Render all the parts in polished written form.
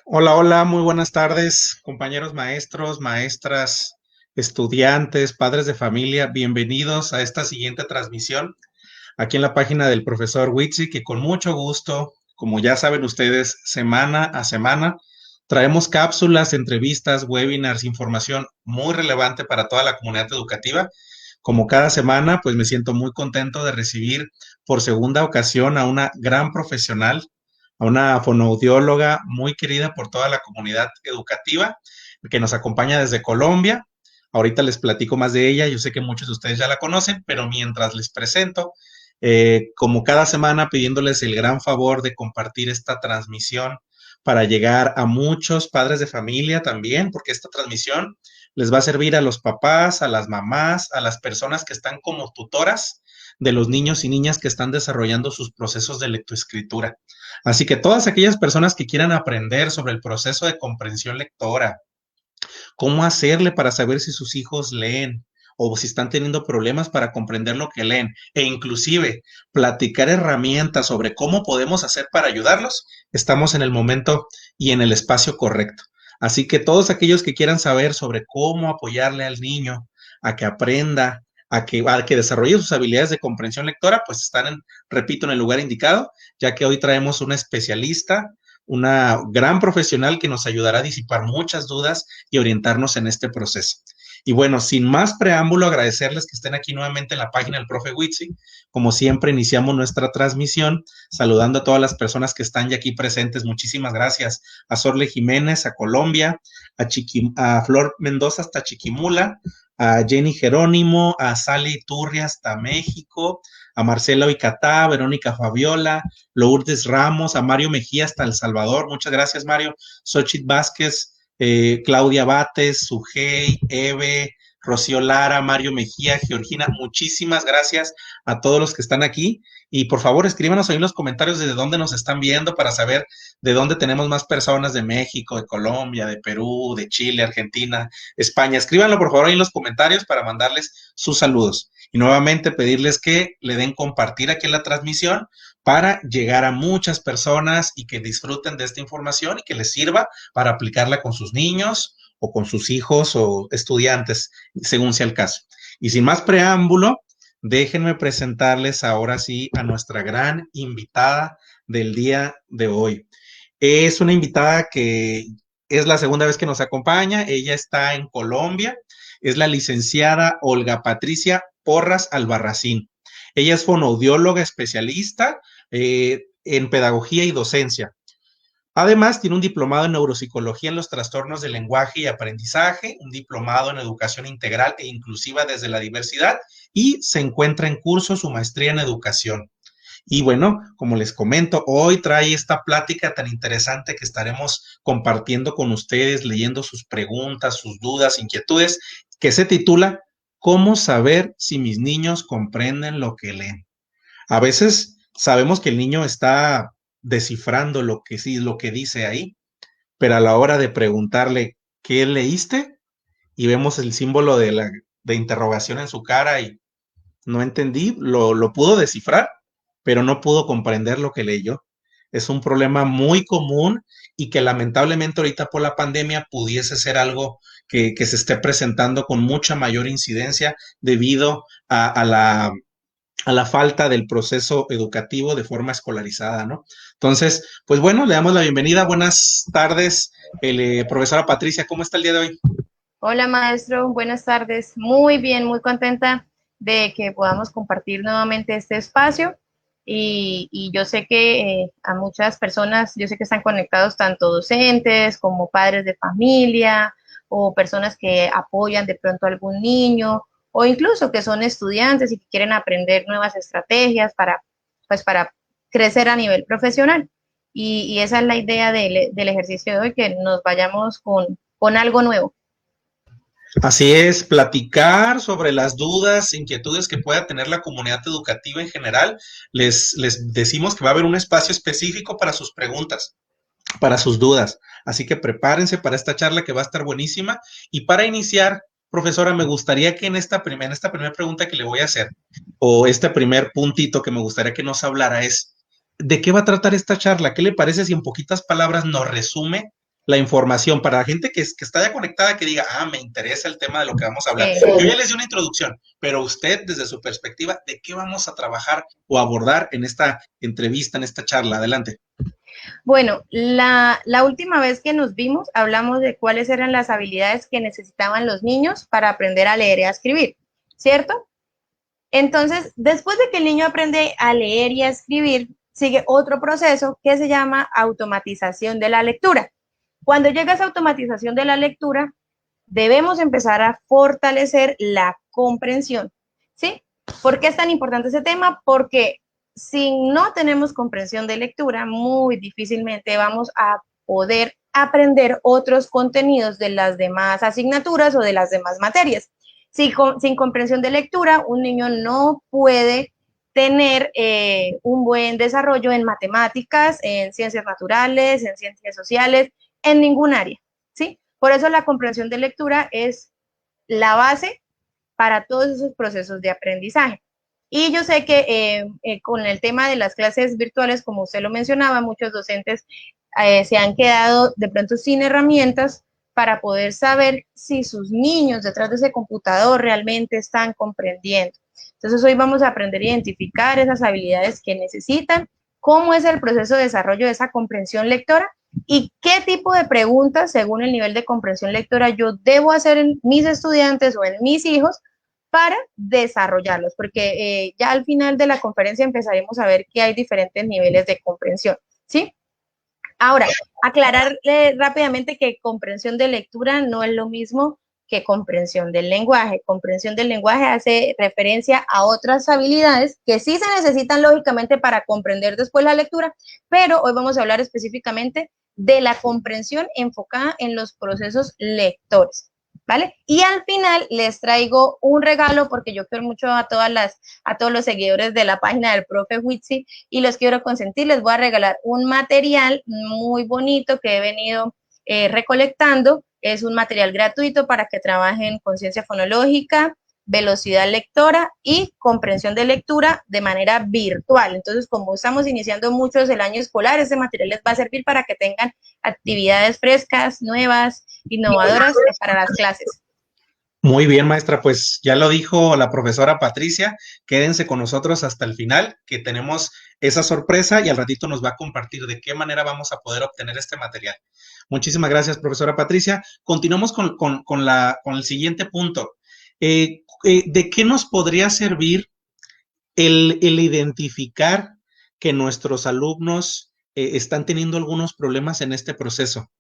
Hola, hola, muy buenas tardes, compañeros maestros, maestras, estudiantes, padres de familia. Bienvenidos a esta siguiente transmisión aquí en la página del profesor Witsi, que con mucho gusto, como ya saben ustedes, semana a semana traemos cápsulas, entrevistas, webinars, información muy relevante para toda la comunidad educativa. Como cada semana, pues me siento muy contento de recibir por segunda ocasión a una gran profesional, a una fonoaudióloga muy querida por toda la comunidad educativa, que nos acompaña desde Colombia. Ahorita les platico más de ella, yo sé que muchos de ustedes ya la conocen, pero mientras les presento, como cada semana pidiéndoles el gran favor de compartir esta transmisión para llegar a muchos padres de familia también, porque esta transmisión les va a servir a los papás, a las mamás, a las personas que están como tutoras de los niños y niñas que están desarrollando sus procesos de lectoescritura. Así que todas aquellas personas que quieran aprender sobre el proceso de comprensión lectora, cómo hacerle para saber si sus hijos leen o si están teniendo problemas para comprender lo que leen e inclusive platicar herramientas sobre cómo podemos hacer para ayudarlos, estamos en el momento y en el espacio correcto. Así que todos aquellos que quieran saber sobre cómo apoyarle al niño a que aprenda, a que desarrolle sus habilidades de comprensión lectora, pues están, repito, en el lugar indicado, ya que hoy traemos una especialista, una gran profesional que nos ayudará a disipar muchas dudas y orientarnos en este proceso. Y bueno, sin más preámbulo, agradecerles que estén aquí nuevamente en la página del profe Witsi. Como siempre, iniciamos nuestra transmisión saludando a todas las personas que están ya aquí presentes. Muchísimas gracias a Sorle Jiménez, a Colombia, a Flor Mendoza hasta Chiquimula, a Jenny Jerónimo, a Sally Turria hasta México, a Marcela Oicatá, a Verónica Fabiola, Lourdes Ramos, a Mario Mejía hasta El Salvador. Muchas gracias, Mario. Xochitl Vázquez, Claudia Bates, Sujei, Eve, Rocío Lara, Mario Mejía, Georgina, muchísimas gracias a todos los que están aquí. Y por favor, escríbanos ahí en los comentarios de dónde nos están viendo para saber de dónde tenemos más personas de México, de Colombia, de Perú, de Chile, Argentina, España. Escríbanlo por favor ahí en los comentarios para mandarles sus saludos. Y nuevamente pedirles que le den compartir aquí en la transmisión para llegar a muchas personas y que disfruten de esta información y que les sirva para aplicarla con sus niños o con sus hijos o estudiantes, según sea el caso. Y sin más preámbulo, déjenme presentarles ahora sí a nuestra gran invitada del día de hoy. Es una invitada que es la segunda vez que nos acompaña. Ella está en Colombia. Es la licenciada Olga Patricia Porras Albarracín. Ella es fonoaudióloga especialista en pedagogía y docencia. Además, tiene un diplomado en neuropsicología en los trastornos del lenguaje y aprendizaje, un diplomado en educación integral e inclusiva desde la diversidad y se encuentra en curso su maestría en educación. Y bueno, como les comento, hoy trae esta plática tan interesante que estaremos compartiendo con ustedes, leyendo sus preguntas, sus dudas, inquietudes, que se titula ¿Cómo saber si mis niños comprenden lo que leen? A veces sabemos que el niño está descifrando lo que sí, lo que dice ahí, pero a la hora de preguntarle ¿qué leíste? Y vemos el símbolo de interrogación en su cara y no entendí, lo pudo descifrar, pero no pudo comprender lo que leyó. Es un problema muy común y que lamentablemente ahorita por la pandemia pudiese ser algo que se esté presentando con mucha mayor incidencia debido a la falta del proceso educativo de forma escolarizada, ¿no? Entonces, pues bueno, le damos la bienvenida. Buenas tardes, profesora Patricia, ¿cómo está el día de hoy? Hola maestro, buenas tardes. Muy bien, muy contenta de que podamos compartir nuevamente este espacio y yo sé que a muchas personas, yo sé que están conectados tanto docentes como padres de familia o personas que apoyan de pronto a algún niño o incluso que son estudiantes y que quieren aprender nuevas estrategias para crecer a nivel profesional. Y esa es la idea del ejercicio de hoy, que nos vayamos con algo nuevo. Así es, platicar sobre las dudas, inquietudes que pueda tener la comunidad educativa en general. Les decimos que va a haber un espacio específico para sus preguntas, para sus dudas. Así que prepárense para esta charla que va a estar buenísima. Y para iniciar, profesora, me gustaría que en esta primera pregunta que le voy a hacer, o este primer puntito que me gustaría que nos hablara es, ¿de qué va a tratar esta charla? ¿Qué le parece si en poquitas palabras nos resume la información para la gente que está ya conectada, que diga, me interesa el tema de lo que vamos a hablar. Yo ya les di una introducción, pero usted, desde su perspectiva, ¿de qué vamos a trabajar o abordar en esta entrevista, en esta charla? Adelante. Bueno, la última vez que nos vimos, hablamos de cuáles eran las habilidades que necesitaban los niños para aprender a leer y a escribir, ¿cierto? Entonces, después de que el niño aprende a leer y a escribir, sigue otro proceso que se llama automatización de la lectura. Cuando llega esa automatización de la lectura, debemos empezar a fortalecer la comprensión, ¿sí? ¿Por qué es tan importante ese tema? Porque si no tenemos comprensión de lectura, muy difícilmente vamos a poder aprender otros contenidos de las demás asignaturas o de las demás materias. Sin comprensión de lectura, un niño no puede tener un buen desarrollo en matemáticas, en ciencias naturales, en ciencias sociales, en ningún área, ¿sí? Por eso la comprensión de lectura es la base para todos esos procesos de aprendizaje. Y yo sé que con el tema de las clases virtuales, como usted lo mencionaba, muchos docentes se han quedado de pronto sin herramientas para poder saber si sus niños detrás de ese computador realmente están comprendiendo. Entonces hoy vamos a aprender a identificar esas habilidades que necesitan, cómo es el proceso de desarrollo de esa comprensión lectora y qué tipo de preguntas, según el nivel de comprensión lectora, yo debo hacer en mis estudiantes o en mis hijos para desarrollarlos, porque ya al final de la conferencia empezaremos a ver que hay diferentes niveles de comprensión, ¿sí? Ahora, aclarar rápidamente que comprensión de lectura no es lo mismo que comprensión del lenguaje. Comprensión del lenguaje hace referencia a otras habilidades que sí se necesitan lógicamente para comprender después la lectura, pero hoy vamos a hablar específicamente de la comprensión enfocada en los procesos lectores. ¿Vale? Y al final les traigo un regalo porque yo quiero mucho a todos los seguidores de la página del profe Witsi y los quiero consentir. Les voy a regalar un material muy bonito que he venido recolectando. Es un material gratuito para que trabajen conciencia fonológica, velocidad lectora y comprensión de lectura de manera virtual. Entonces, como estamos iniciando muchos el año escolar, este material les va a servir para que tengan actividades frescas, nuevas, innovadoras para las clases. Muy bien, maestra, pues ya lo dijo la profesora Patricia, quédense con nosotros hasta el final, que tenemos esa sorpresa y al ratito nos va a compartir de qué manera vamos a poder obtener este material. Muchísimas gracias, profesora Patricia. Continuamos con el siguiente punto. ¿De qué nos podría servir el identificar que nuestros alumnos están teniendo algunos problemas en este proceso?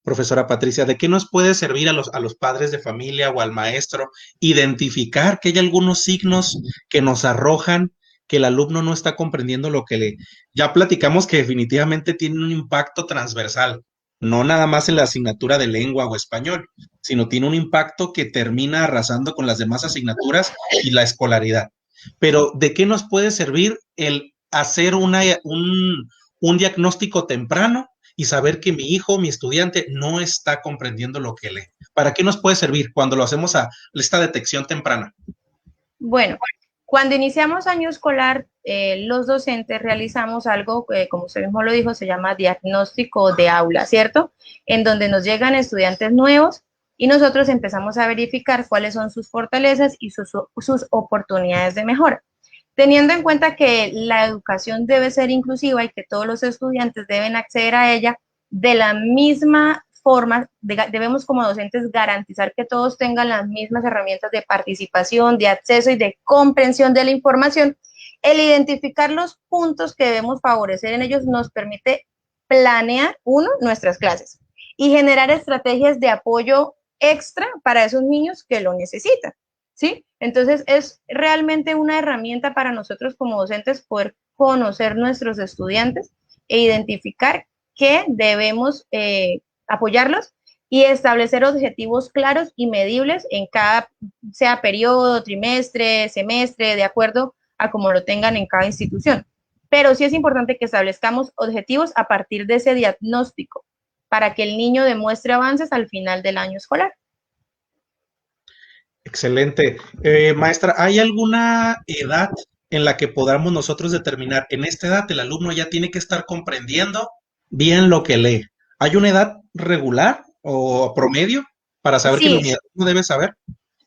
Profesora Patricia, ¿de qué nos puede servir a los padres de familia o al maestro identificar que hay algunos signos que nos arrojan que el alumno no está comprendiendo lo que le... Ya platicamos que definitivamente tiene un impacto transversal, no nada más en la asignatura de lengua o español, sino tiene un impacto que termina arrasando con las demás asignaturas y la escolaridad. Pero ¿de qué nos puede servir el hacer un diagnóstico temprano y saber que mi hijo, mi estudiante, no está comprendiendo lo que lee? ¿Para qué nos puede servir cuando lo hacemos a esta detección temprana? Bueno, cuando iniciamos año escolar, los docentes realizamos algo, como usted mismo lo dijo, se llama diagnóstico de aula, ¿cierto? En donde nos llegan estudiantes nuevos y nosotros empezamos a verificar cuáles son sus fortalezas y sus oportunidades de mejora. Teniendo en cuenta que la educación debe ser inclusiva y que todos los estudiantes deben acceder a ella, de la misma forma, debemos como docentes garantizar que todos tengan las mismas herramientas de participación, de acceso y de comprensión de la información. El identificar los puntos que debemos favorecer en ellos nos permite planear, nuestras clases y generar estrategias de apoyo extra para esos niños que lo necesitan. ¿Sí? Entonces es realmente una herramienta para nosotros como docentes poder conocer nuestros estudiantes e identificar qué debemos apoyarlos y establecer objetivos claros y medibles en cada, sea periodo, trimestre, semestre, de acuerdo a como lo tengan en cada institución. Pero sí es importante que establezcamos objetivos a partir de ese diagnóstico para que el niño demuestre avances al final del año escolar. Excelente. Maestra, ¿hay alguna edad en la que podamos nosotros determinar, en esta edad el alumno ya tiene que estar comprendiendo bien lo que lee? ¿Hay una edad regular o promedio para saber que Sí, el niño debe saber?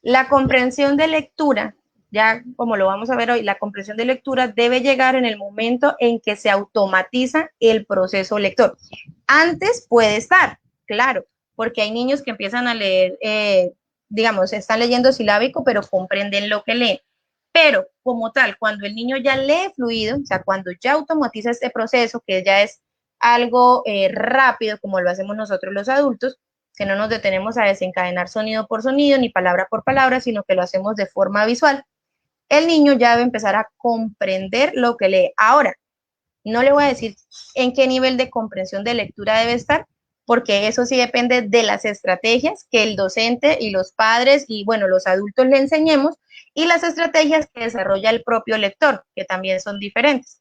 la comprensión de lectura, ya como lo vamos a ver hoy, la comprensión de lectura debe llegar en el momento en que se automatiza el proceso lector. Antes puede estar, claro, porque hay niños que empiezan a leer, digamos, están leyendo silábico, pero comprenden lo que leen. Pero como tal, cuando el niño ya lee fluido, o sea, cuando ya automatiza este proceso, que ya es algo rápido, como lo hacemos nosotros los adultos, que no nos detenemos a desencadenar sonido por sonido ni palabra por palabra, sino que lo hacemos de forma visual, el niño ya debe empezar a comprender lo que lee. Ahora, no le voy a decir en qué nivel de comprensión de lectura debe estar, porque eso sí depende de las estrategias que el docente y los padres y, bueno, los adultos le enseñemos y las estrategias que desarrolla el propio lector, que también son diferentes.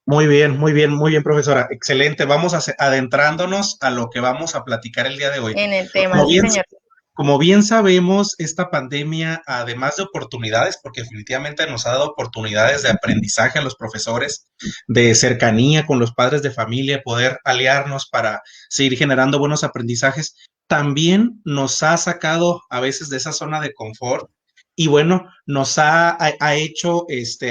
Muy bien, muy bien, muy bien, profesora. Excelente. Vamos adentrándonos a lo que vamos a platicar el día de hoy. En el tema, Como sí, bien, señor. como bien sabemos, esta pandemia, además de oportunidades, porque definitivamente nos ha dado oportunidades de aprendizaje a los profesores, de cercanía con los padres de familia, poder aliarnos para seguir generando buenos aprendizajes, también nos ha sacado a veces de esa zona de confort y bueno, nos ha hecho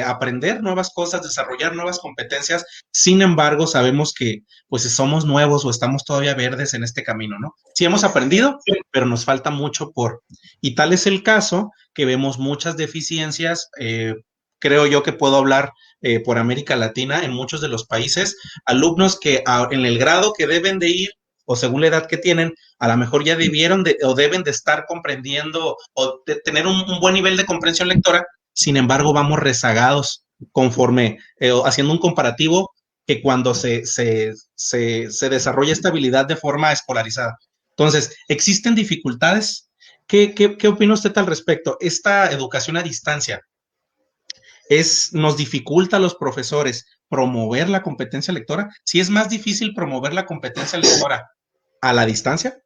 aprender nuevas cosas, desarrollar nuevas competencias. Sin embargo, sabemos que pues somos nuevos o estamos todavía verdes en este camino, ¿no? Sí hemos aprendido, pero nos falta mucho por. Y tal es el caso que vemos muchas deficiencias. Creo yo que puedo hablar por América Latina en muchos de los países, alumnos que en el grado que deben de ir o según la edad que tienen, a lo mejor ya debieron o deben de estar comprendiendo o de tener un buen nivel de comprensión lectora, sin embargo vamos rezagados conforme, haciendo un comparativo que cuando se desarrolla esta habilidad de forma escolarizada. Entonces, ¿existen dificultades? ¿Qué opina usted al respecto? Esta educación a distancia nos dificulta a los profesores promover la competencia lectora. Si es más difícil promover la competencia lectora a la distancia.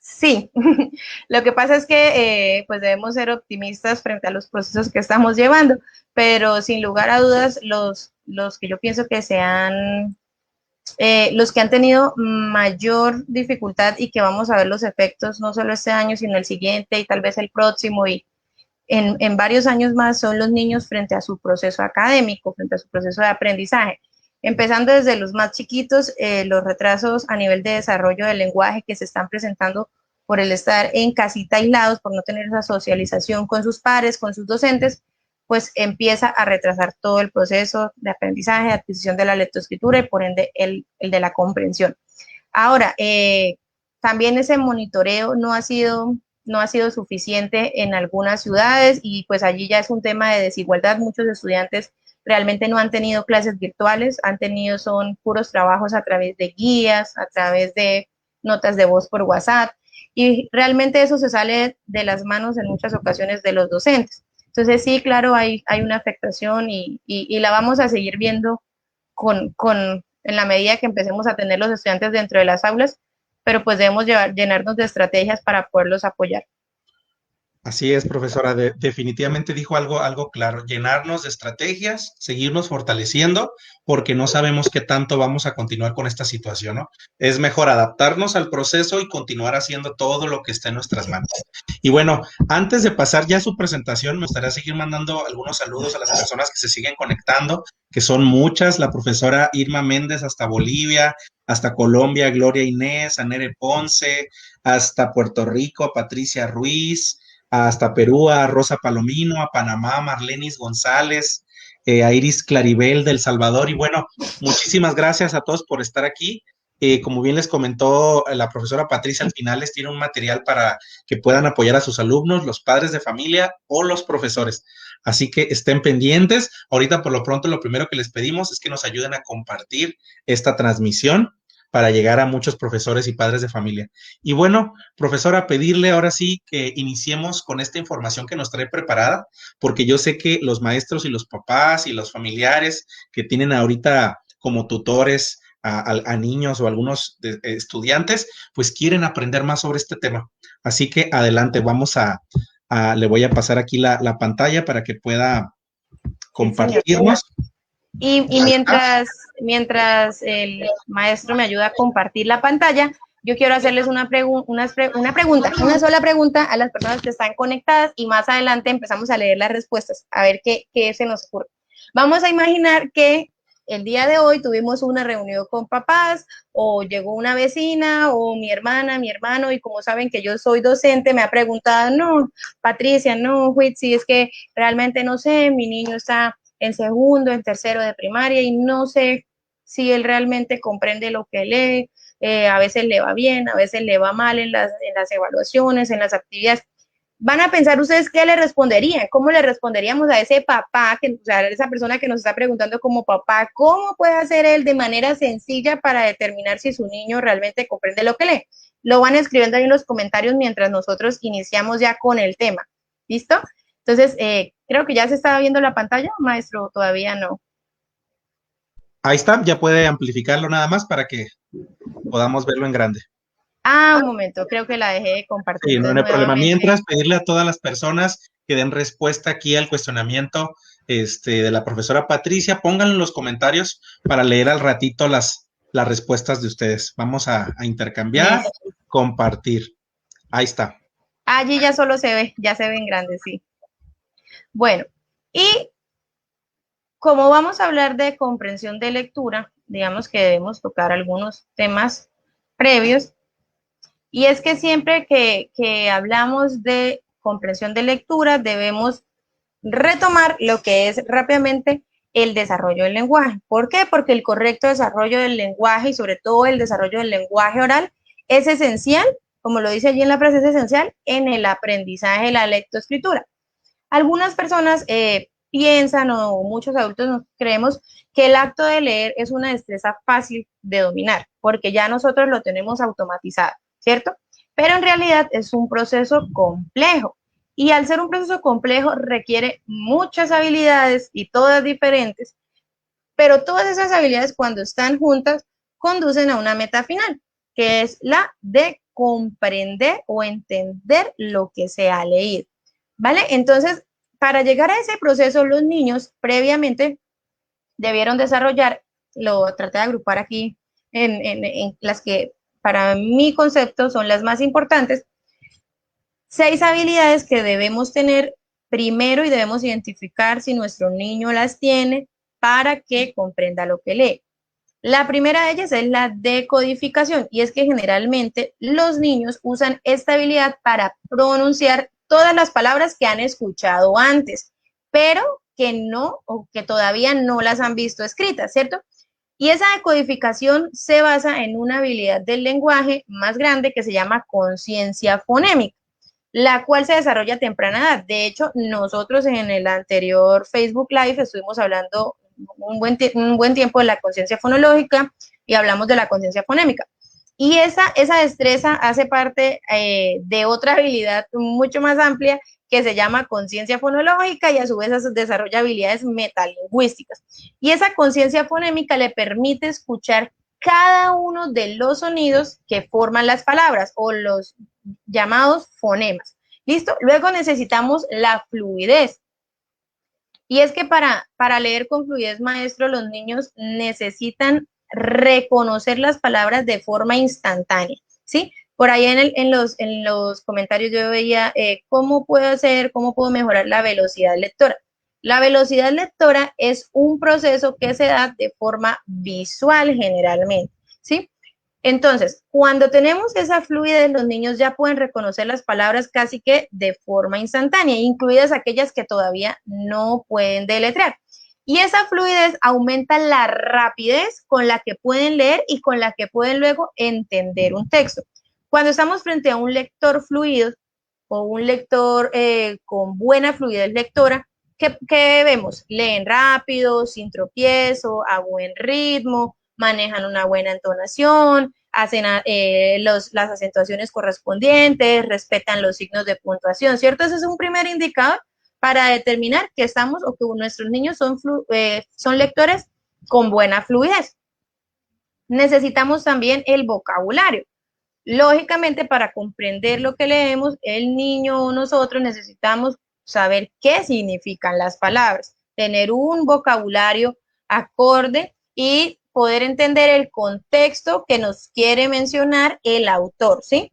Sí, lo que pasa es que pues debemos ser optimistas frente a los procesos que estamos llevando, pero sin lugar a dudas los que yo pienso que sean los que han tenido mayor dificultad y que vamos a ver los efectos no solo este año, sino el siguiente y tal vez el próximo y en varios años más son los niños frente a su proceso académico, frente a su proceso de aprendizaje. Empezando desde los más chiquitos, los retrasos a nivel de desarrollo del lenguaje que se están presentando por el estar en casita aislados, por no tener esa socialización con sus pares, con sus docentes, pues empieza a retrasar todo el proceso de aprendizaje, de adquisición de la lectoescritura y por ende el de la comprensión. Ahora, también ese monitoreo no ha sido suficiente en algunas ciudades y pues allí ya es un tema de desigualdad. Muchos estudiantes realmente no han tenido clases virtuales, han tenido son puros trabajos a través de guías, a través de notas de voz por WhatsApp y realmente eso se sale de las manos en muchas ocasiones de los docentes. Entonces sí, claro, hay una afectación y la vamos a seguir viendo en la medida que empecemos a tener los estudiantes dentro de las aulas, pero pues debemos llenarnos de estrategias para poderlos apoyar. Así es, profesora. Definitivamente dijo algo claro, llenarnos de estrategias, seguirnos fortaleciendo, porque no sabemos qué tanto vamos a continuar con esta situación, ¿no? Es mejor adaptarnos al proceso y continuar haciendo todo lo que esté en nuestras manos. Y bueno, antes de pasar ya a su presentación, me gustaría seguir mandando algunos saludos a las personas que se siguen conectando, que son muchas, la profesora Irma Méndez hasta Bolivia, hasta Colombia, Gloria Inés, a Nere Ponce, hasta Puerto Rico, a Patricia Ruiz, hasta Perú, a Rosa Palomino, a Panamá, a Marlenis González, a Iris Claribel del Salvador. Y bueno, muchísimas gracias a todos por estar aquí. Como bien les comentó la profesora Patricia, al final les tiene un material para que puedan apoyar a sus alumnos, los padres de familia o los profesores. Así que estén pendientes. Ahorita, por lo pronto, lo primero que les pedimos es que nos ayuden a compartir esta transmisión para llegar a muchos profesores y padres de familia. Y bueno, profesora, pedirle ahora sí que iniciemos con esta información que nos trae preparada, porque yo sé que los maestros y los papás y los familiares que tienen ahorita como tutores a niños o algunos estudiantes, pues quieren aprender más sobre este tema. Así que adelante, le voy a pasar aquí la pantalla para que pueda Sí, señor. compartirnos. Y mientras el maestro me ayuda a compartir la pantalla, yo quiero hacerles una pregunta, una sola pregunta a las personas que están conectadas y más adelante empezamos a leer las respuestas, a ver qué se nos ocurre. Vamos a imaginar que el día de hoy tuvimos una reunión con papás o llegó una vecina o mi hermana, mi hermano y como saben que yo soy docente, me ha preguntado, no, Patricia, no, Whitsi, es que realmente no sé, mi niño está en segundo, en tercero de primaria y no sé si él realmente comprende lo que lee, a veces le va bien, a veces le va mal en las evaluaciones, en las actividades. Van a pensar ustedes qué le responderían, cómo le responderíamos a ese papá, o sea, a esa persona que nos está preguntando como papá, cómo puede hacer él de manera sencilla para determinar si su niño realmente comprende lo que lee. Lo van escribiendo ahí en los comentarios mientras nosotros iniciamos ya con el tema. ¿Listo? Entonces, creo que ya se estaba viendo la pantalla, maestro, todavía no. Ahí está, ya puede amplificarlo nada más para que podamos verlo en grande. Ah, un momento, creo que la dejé de compartir, Sí, no, entonces no hay problema. nuevamente. Mientras, pedirle a todas las personas que den respuesta aquí al cuestionamiento de la profesora Patricia, pónganlo en los comentarios para leer al ratito las respuestas de ustedes. Vamos a intercambiar, Listo. compartir. Ahí está. Allí ya solo se ve, ya se ven grandes, sí. Bueno, y como vamos a hablar de comprensión de lectura, digamos que debemos tocar algunos temas previos, y es que siempre que hablamos de comprensión de lectura debemos retomar lo que es rápidamente el desarrollo del lenguaje. ¿Por qué? Porque el correcto desarrollo del lenguaje y sobre todo el desarrollo del lenguaje oral es esencial, como lo dice allí en la frase, es esencial en el aprendizaje de la lectoescritura. Algunas personas piensan o muchos adultos nos creemos que el acto de leer es una destreza fácil de dominar, porque ya nosotros lo tenemos automatizado, ¿cierto? Pero en realidad es un proceso complejo. Y al ser un proceso complejo requiere muchas habilidades y todas diferentes, pero todas esas habilidades cuando están juntas conducen a una meta final, que es la de comprender o entender lo que se ha leído. ¿Vale? Entonces, para llegar a ese proceso, los niños previamente debieron desarrollar, lo traté de agrupar aquí en las que para mi concepto son las más importantes, 6 habilidades que debemos tener primero y debemos identificar si nuestro niño las tiene para que comprenda lo que lee. La primera de ellas es la decodificación y es que generalmente los niños usan esta habilidad para pronunciar todas las palabras que han escuchado antes, pero que no o que todavía no las han visto escritas, ¿cierto? Y esa decodificación se basa en una habilidad del lenguaje más grande que se llama conciencia fonémica, la cual se desarrolla a temprana edad. De hecho, nosotros en el anterior Facebook Live estuvimos hablando un buen tiempo de la conciencia fonológica y hablamos de la conciencia fonémica. Y esa destreza hace parte de otra habilidad mucho más amplia que se llama conciencia fonológica y a su vez desarrolla habilidades metalingüísticas. Y esa conciencia fonémica le permite escuchar cada uno de los sonidos que forman las palabras o los llamados fonemas. ¿Listo? Luego necesitamos la fluidez. Y es que para leer con fluidez, maestro, los niños necesitan reconocer las palabras de forma instantánea, ¿sí? Por ahí en los comentarios yo veía cómo puedo hacer, cómo puedo mejorar la velocidad lectora. La velocidad lectora es un proceso que se da de forma visual generalmente, ¿sí? Entonces, cuando tenemos esa fluidez, los niños ya pueden reconocer las palabras casi que de forma instantánea, incluidas aquellas que todavía no pueden deletrear. Y esa fluidez aumenta la rapidez con la que pueden leer y con la que pueden luego entender un texto. Cuando estamos frente a un lector fluido o un lector con buena fluidez lectora, ¿qué vemos? Leen rápido, sin tropiezo, a buen ritmo, manejan una buena entonación, hacen las acentuaciones correspondientes, respetan los signos de puntuación, ¿cierto? Ese es un primer indicador para determinar que estamos o que nuestros niños son lectores con buena fluidez. Necesitamos también el vocabulario. Lógicamente, para comprender lo que leemos, el niño o nosotros necesitamos saber qué significan las palabras, tener un vocabulario acorde y poder entender el contexto que nos quiere mencionar el autor, ¿sí?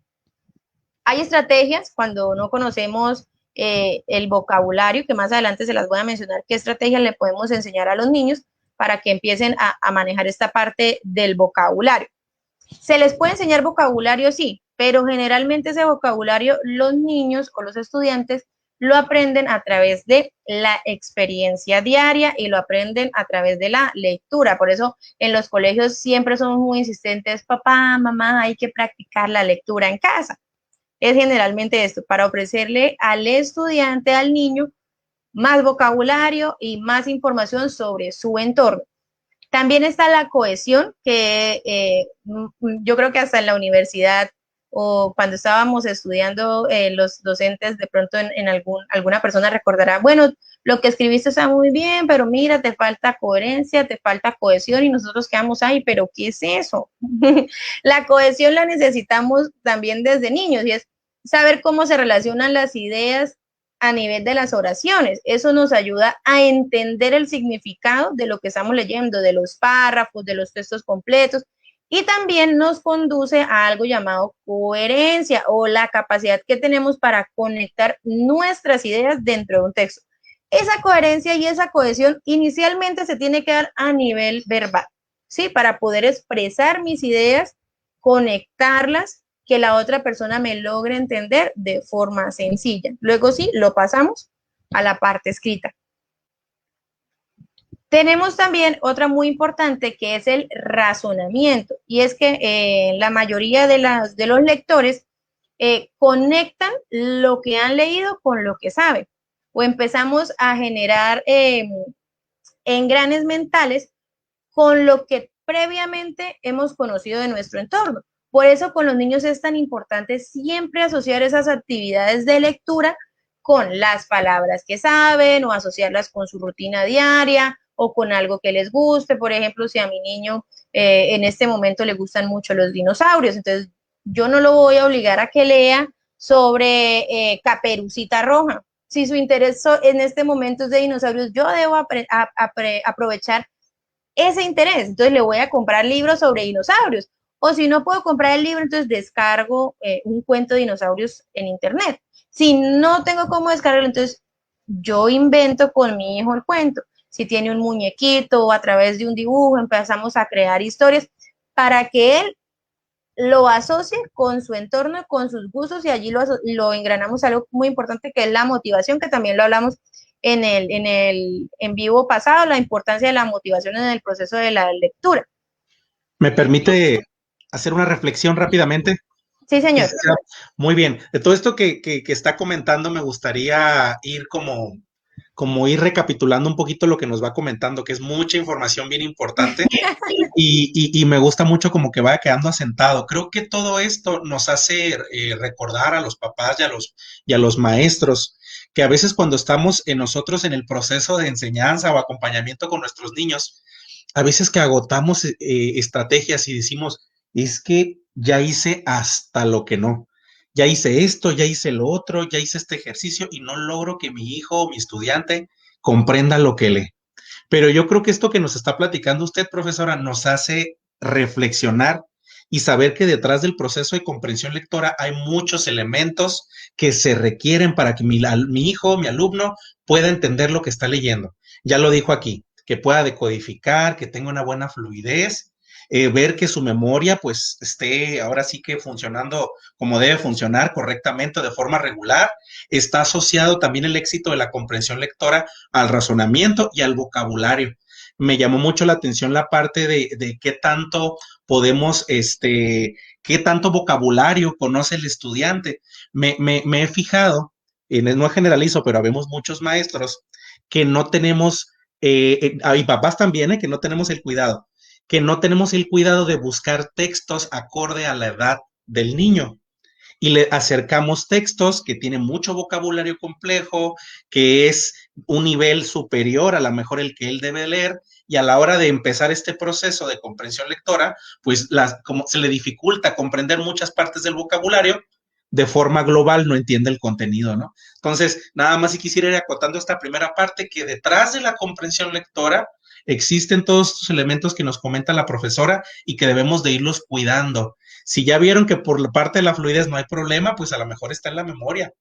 Hay estrategias cuando no conocemos el vocabulario, que más adelante se las voy a mencionar, qué estrategias le podemos enseñar a los niños para que empiecen a manejar esta parte del vocabulario. Se les puede enseñar vocabulario, sí, pero generalmente ese vocabulario los niños o los estudiantes lo aprenden a través de la experiencia diaria y lo aprenden a través de la lectura. Por eso en los colegios siempre somos muy insistentes, papá, mamá, hay que practicar la lectura en casa. Es generalmente esto, para ofrecerle al estudiante, al niño, más vocabulario y más información sobre su entorno. También está la cohesión, que yo creo que hasta en la universidad o cuando estábamos estudiando, los docentes de pronto alguna persona recordará, bueno, lo que escribiste está muy bien, pero mira, te falta coherencia, te falta cohesión y nosotros quedamos ahí, pero ¿qué es eso? La cohesión la necesitamos también desde niños y es saber cómo se relacionan las ideas a nivel de las oraciones. Eso nos ayuda a entender el significado de lo que estamos leyendo, de los párrafos, de los textos completos, y también nos conduce a algo llamado coherencia o la capacidad que tenemos para conectar nuestras ideas dentro de un texto. Esa coherencia y esa cohesión inicialmente se tiene que dar a nivel verbal, ¿sí? Para poder expresar mis ideas, conectarlas, que la otra persona me logre entender de forma sencilla. Luego sí, lo pasamos a la parte escrita. Tenemos también otra muy importante que es el razonamiento, y es que la mayoría de los lectores conectan lo que han leído con lo que saben, o empezamos a generar engranes mentales con lo que previamente hemos conocido de nuestro entorno. Por eso con los niños es tan importante siempre asociar esas actividades de lectura con las palabras que saben o asociarlas con su rutina diaria o con algo que les guste. Por ejemplo, si a mi niño en este momento le gustan mucho los dinosaurios, entonces yo no lo voy a obligar a que lea sobre Caperucita Roja. Si su interés en este momento es de dinosaurios, yo debo aprovechar ese interés. Entonces le voy a comprar libros sobre dinosaurios. O si no puedo comprar el libro, entonces descargo un cuento de dinosaurios en internet. Si no tengo cómo descargarlo, entonces yo invento con mi hijo el cuento. Si tiene un muñequito o a través de un dibujo, empezamos a crear historias para que él lo asocie con su entorno, con sus gustos, y allí lo engranamos a algo muy importante que es la motivación, que también lo hablamos en vivo pasado, la importancia de la motivación en el proceso de la lectura. ¿Me permite hacer una reflexión rápidamente? Sí, señor. Muy bien. De todo esto que está comentando, me gustaría ir como ir recapitulando un poquito lo que nos va comentando, que es mucha información bien importante y me gusta mucho como que vaya quedando asentado. Creo que todo esto nos hace recordar a los papás y a los maestros que a veces cuando estamos nosotros en el proceso de enseñanza o acompañamiento con nuestros niños, a veces que agotamos estrategias y decimos, es que ya hice hasta lo que no. Ya hice esto, ya hice lo otro, ya hice este ejercicio y no logro que mi hijo o mi estudiante comprenda lo que lee. Pero yo creo que esto que nos está platicando usted, profesora, nos hace reflexionar y saber que detrás del proceso de comprensión lectora hay muchos elementos que se requieren para que mi hijo, mi alumno, pueda entender lo que está leyendo. Ya lo dijo aquí, que pueda decodificar, que tenga una buena fluidez, ver que su memoria pues esté ahora sí que funcionando como debe funcionar correctamente, de forma regular. Está asociado también el éxito de la comprensión lectora al razonamiento y al vocabulario. Me llamó mucho la atención la parte de qué tanto podemos, qué tanto vocabulario conoce el estudiante. Me he fijado, no generalizo, pero habemos muchos maestros que no tenemos, y papás también, que no tenemos el cuidado, de buscar textos acorde a la edad del niño. Y le acercamos textos que tienen mucho vocabulario complejo, que es un nivel superior a lo mejor el que él debe leer, y a la hora de empezar este proceso de comprensión lectora, pues como se le dificulta comprender muchas partes del vocabulario, de forma global no entiende el contenido, ¿no? Entonces, nada más si quisiera ir acotando esta primera parte, que detrás de la comprensión lectora existen todos estos elementos que nos comenta la profesora y que debemos de irlos cuidando. Si ya vieron que por la parte de la fluidez no hay problema, pues a lo mejor está en la memoria,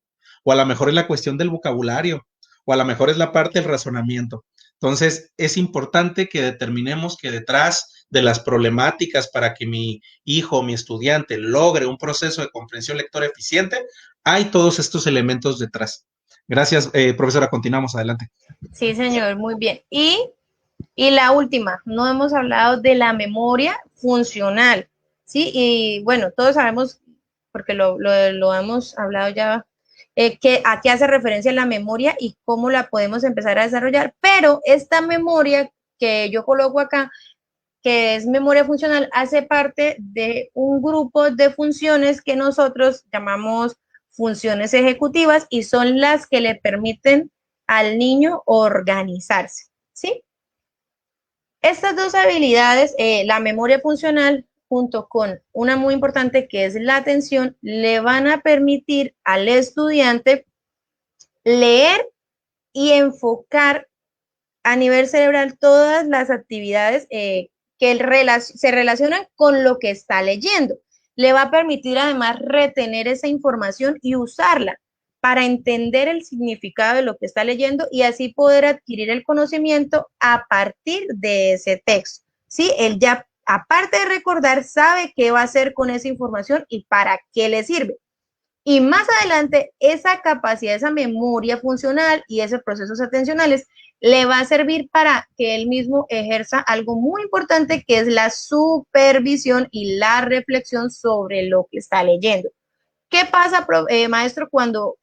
o a lo mejor es la cuestión del vocabulario, o a lo mejor es la parte del razonamiento. Entonces, es importante que determinemos que detrás de las problemáticas para que mi hijo, mi estudiante, logre un proceso de comprensión lectora eficiente, hay todos estos elementos detrás. Gracias, profesora. Continuamos adelante. Sí, señor, muy bien. Y la última, no hemos hablado de la memoria funcional, ¿sí? Y bueno, todos sabemos, porque lo hemos hablado ya, que a qué hace referencia la memoria y cómo la podemos empezar a desarrollar, pero esta memoria que yo coloco acá, que es memoria funcional, hace parte de un grupo de funciones que nosotros llamamos funciones ejecutivas y son las que le permiten al niño organizarse, ¿sí? Estas dos habilidades, la memoria funcional junto con una muy importante que es la atención, le van a permitir al estudiante leer y enfocar a nivel cerebral todas las actividades que se relacionan con lo que está leyendo. Le va a permitir además retener esa información y usarla para entender el significado de lo que está leyendo y así poder adquirir el conocimiento a partir de ese texto. ¿Sí? Él ya, aparte de recordar, sabe qué va a hacer con esa información y para qué le sirve. Y más adelante, esa capacidad, esa memoria funcional y esos procesos atencionales le va a servir para que él mismo ejerza algo muy importante que es la supervisión y la reflexión sobre lo que está leyendo. ¿Qué pasa, maestro, cuando,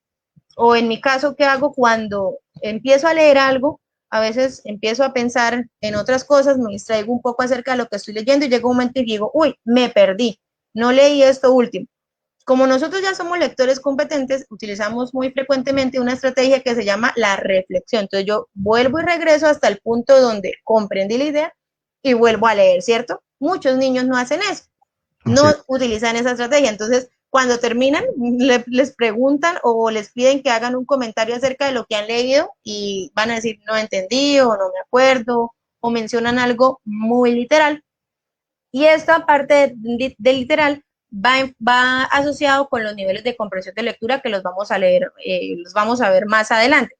o en mi caso, qué hago cuando empiezo a leer algo? A veces empiezo a pensar en otras cosas, me distraigo un poco acerca de lo que estoy leyendo y llega un momento y digo, uy, me perdí, no leí esto último. Como nosotros ya somos lectores competentes, utilizamos muy frecuentemente una estrategia que se llama la reflexión. Entonces yo vuelvo y regreso hasta el punto donde comprendí la idea y vuelvo a leer, ¿cierto? Muchos niños no hacen eso, no Sí. utilizan esa estrategia. Entonces, cuando terminan, les preguntan o les piden que hagan un comentario acerca de lo que han leído y van a decir, no entendí o no me acuerdo o mencionan algo muy literal. Y esta parte de literal va asociado con los niveles de comprensión de lectura que los vamos a leer, los vamos a ver más adelante.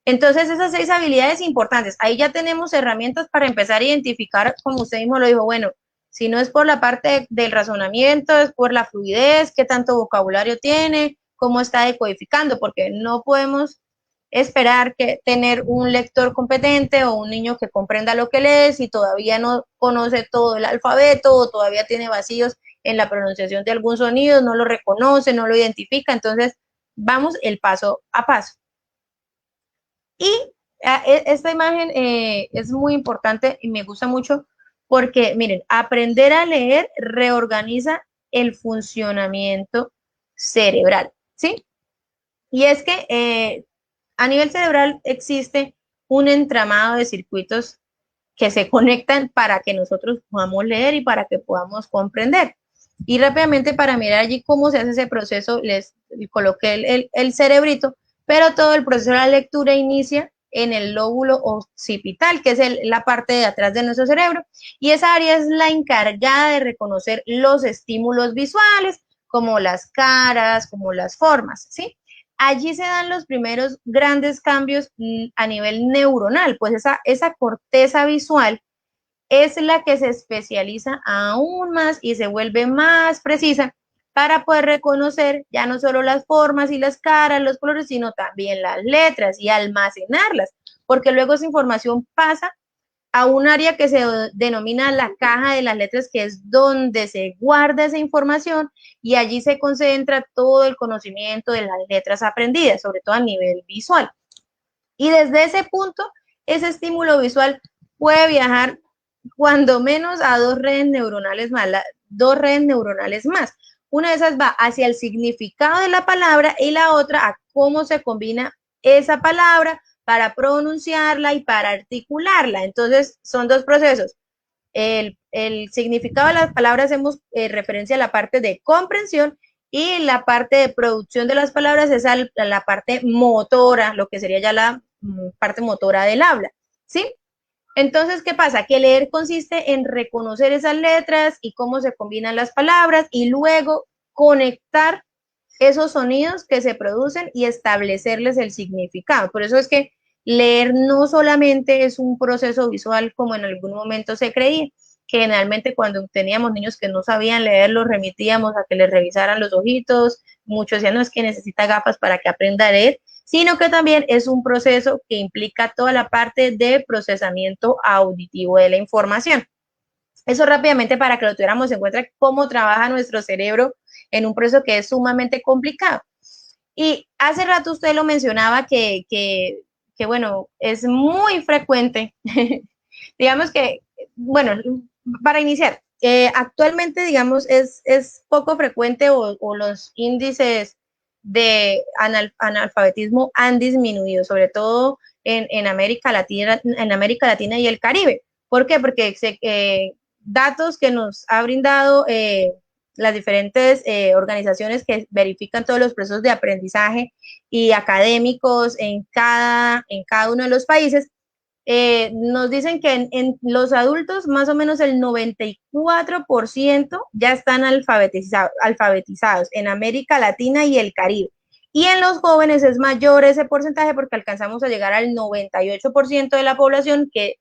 Entonces, esas 6 habilidades importantes, ahí ya tenemos herramientas para empezar a identificar, como usted mismo lo dijo, bueno, si no es por la parte del razonamiento, es por la fluidez, qué tanto vocabulario tiene, cómo está decodificando, porque no podemos esperar que tener un lector competente o un niño que comprenda lo que lee si todavía no conoce todo el alfabeto o todavía tiene vacíos en la pronunciación de algún sonido, no lo reconoce, no lo identifica. Entonces, vamos el paso a paso. Y esta imagen es muy importante y me gusta mucho porque, miren, aprender a leer reorganiza el funcionamiento cerebral, ¿sí? Y es que a nivel cerebral existe un entramado de circuitos que se conectan para que nosotros podamos leer y para que podamos comprender. Y rápidamente para mirar allí cómo se hace ese proceso, les coloqué el cerebrito, pero todo el proceso de la lectura inicia en el lóbulo occipital, que es la parte de atrás de nuestro cerebro, y esa área es la encargada de reconocer los estímulos visuales, como las caras, como las formas, ¿sí? Allí se dan los primeros grandes cambios a nivel neuronal, pues esa corteza visual es la que se especializa aún más y se vuelve más precisa para poder reconocer ya no solo las formas y las caras, los colores, sino también las letras y almacenarlas, porque luego esa información pasa a un área que se denomina la caja de las letras, que es donde se guarda esa información y allí se concentra todo el conocimiento de las letras aprendidas, sobre todo a nivel visual. Y desde ese punto, ese estímulo visual puede viajar cuando menos a dos redes neuronales más. Una de esas va hacia el significado de la palabra y la otra a cómo se combina esa palabra para pronunciarla y para articularla. Entonces, son dos procesos. El significado de las palabras hacemos referencia a la parte de comprensión y la parte de producción de las palabras es a la parte motora, lo que sería ya la parte motora del habla, ¿sí? Entonces, ¿qué pasa? Que leer consiste en reconocer esas letras y cómo se combinan las palabras y luego conectar esos sonidos que se producen y establecerles el significado. Por eso es que leer no solamente es un proceso visual como en algún momento se creía. Generalmente cuando teníamos niños que no sabían leer, los remitíamos a que les revisaran los ojitos. Muchos decían, no, es que necesita gafas para que aprenda a leer, sino que también es un proceso que implica toda la parte de procesamiento auditivo de la información. Eso rápidamente para que lo tuviéramos en cuenta, cómo trabaja nuestro cerebro en un proceso que es sumamente complicado. Y hace rato usted lo mencionaba que bueno, es muy frecuente, digamos que, bueno, para iniciar, actualmente, digamos, es poco frecuente o los índices de analfabetismo han disminuido, sobre todo en América Latina y el Caribe. ¿Por qué? Porque datos que nos ha brindado las diferentes organizaciones que verifican todos los procesos de aprendizaje y académicos en cada uno de los países, nos dicen que en los adultos más o menos el 94% ya están alfabetizados en América Latina y el Caribe. Y en los jóvenes es mayor ese porcentaje porque alcanzamos a llegar al 98% de la población que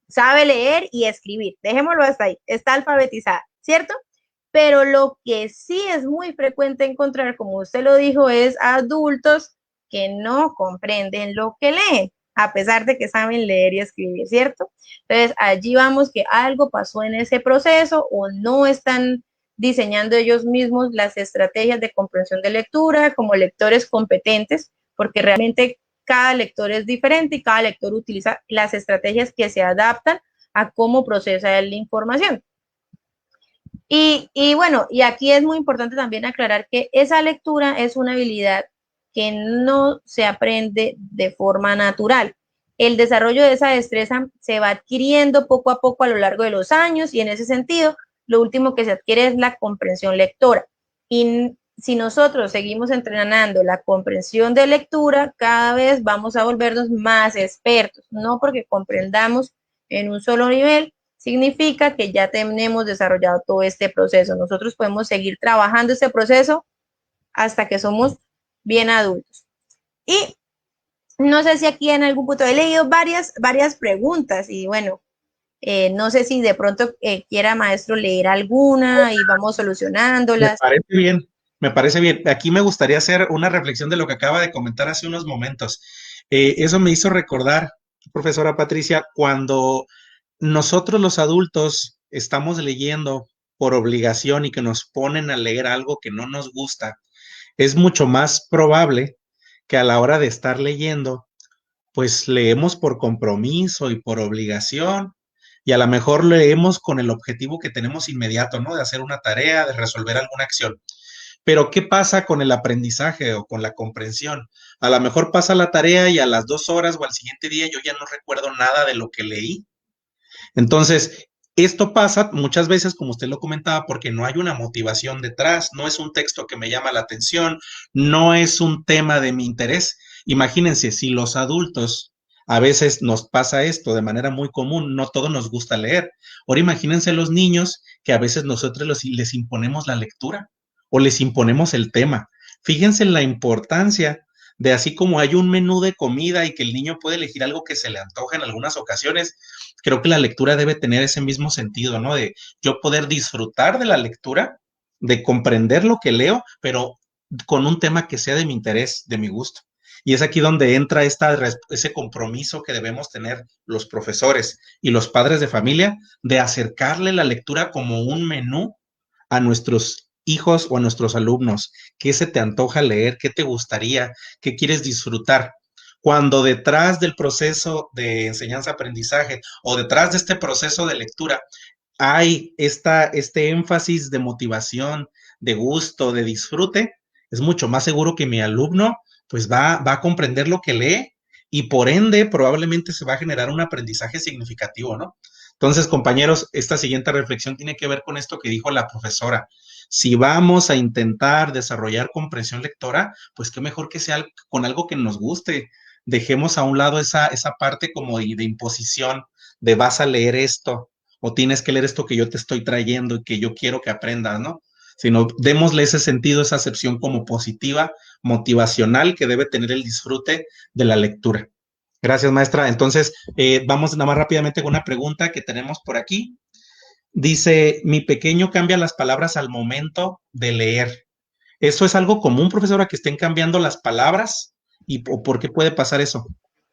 sabe leer y escribir. Dejémoslo hasta ahí, está alfabetizada, ¿cierto? Pero lo que sí es muy frecuente encontrar, como usted lo dijo, es adultos que no comprenden lo que leen, a pesar de que saben leer y escribir, ¿cierto? Entonces, allí vamos que algo pasó en ese proceso o no están diseñando ellos mismos las estrategias de comprensión de lectura como lectores competentes, porque realmente cada lector es diferente y cada lector utiliza las estrategias que se adaptan a cómo procesa la información. Y bueno, y aquí es muy importante también aclarar que esa lectura es una habilidad que no se aprende de forma natural. El desarrollo de esa destreza se va adquiriendo poco a poco a lo largo de los años y en ese sentido, lo último que se adquiere es la comprensión lectora. Y si nosotros seguimos entrenando la comprensión de lectura, cada vez vamos a volvernos más expertos, no porque comprendamos en un solo nivel, significa que ya tenemos desarrollado todo este proceso. Nosotros podemos seguir trabajando este proceso hasta que somos bien adultos. Y no sé si aquí en algún punto he leído varias preguntas y bueno, no sé si de pronto quiera maestro leer alguna y vamos Me solucionándolas. parece bien, me parece bien. Aquí me gustaría hacer una reflexión de lo que acaba de comentar hace unos momentos. Eso me hizo recordar, profesora Patricia, cuando nosotros los adultos estamos leyendo por obligación y que nos ponen a leer algo que no nos gusta, es mucho más probable que a la hora de estar leyendo, pues leemos por compromiso y por obligación, y a lo mejor leemos con el objetivo que tenemos inmediato, ¿no? De hacer una tarea, de resolver alguna acción. Pero ¿qué pasa con el aprendizaje o con la comprensión? A lo mejor pasa la tarea y a las 2 horas o al siguiente día yo ya no recuerdo nada de lo que leí. Entonces, esto pasa muchas veces, como usted lo comentaba, porque no hay una motivación detrás, no es un texto que me llama la atención, no es un tema de mi interés. Imagínense, si los adultos a veces nos pasa esto de manera muy común, no todos nos gusta leer. Ahora imagínense los niños que a veces nosotros les imponemos la lectura o les imponemos el tema. Fíjense en la importancia de así como hay un menú de comida y que el niño puede elegir algo que se le antoja en algunas ocasiones, creo que la lectura debe tener ese mismo sentido, ¿no? De yo poder disfrutar de la lectura, de comprender lo que leo, pero con un tema que sea de mi interés, de mi gusto. Y es aquí donde entra ese compromiso que debemos tener los profesores y los padres de familia de acercarle la lectura como un menú a nuestros hijos o a nuestros alumnos. ¿Qué se te antoja leer? ¿Qué te gustaría? ¿Qué quieres disfrutar? Cuando detrás del proceso de enseñanza-aprendizaje o detrás de este proceso de lectura hay este énfasis de motivación, de gusto, de disfrute, es mucho más seguro que mi alumno pues va a comprender lo que lee y por ende probablemente se va a generar un aprendizaje significativo, ¿no? Entonces, compañeros, esta siguiente reflexión tiene que ver con esto que dijo la profesora. Si vamos a intentar desarrollar comprensión lectora, pues qué mejor que sea con algo que nos guste. Dejemos a un lado esa parte como de imposición, de vas a leer esto o tienes que leer esto que yo te estoy trayendo y que yo quiero que aprendas, ¿no? Sino démosle ese sentido, esa acepción como positiva, motivacional que debe tener el disfrute de la lectura. Gracias, maestra. Entonces, vamos nada más rápidamente con una pregunta que tenemos por aquí. Dice, mi pequeño cambia las palabras al momento de leer. ¿Eso es algo común, profesora, que estén cambiando las palabras? ¿O por qué puede pasar eso?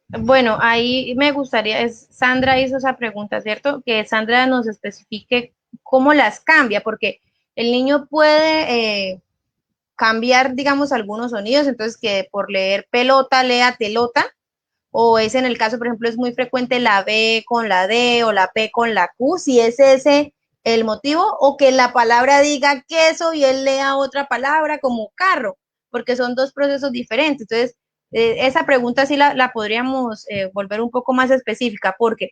Bueno, ahí me gustaría, Sandra hizo esa pregunta, ¿cierto? Que Sandra nos especifique cómo las cambia, porque el niño puede cambiar, digamos, algunos sonidos, entonces que por leer pelota lea telota, o es en el caso, por ejemplo, es muy frecuente la B con la D o la P con la Q, si es ese el motivo, o que la palabra diga queso y él lea otra palabra como carro, porque son dos procesos diferentes. Entonces, esa pregunta sí la podríamos volver un poco más específica, porque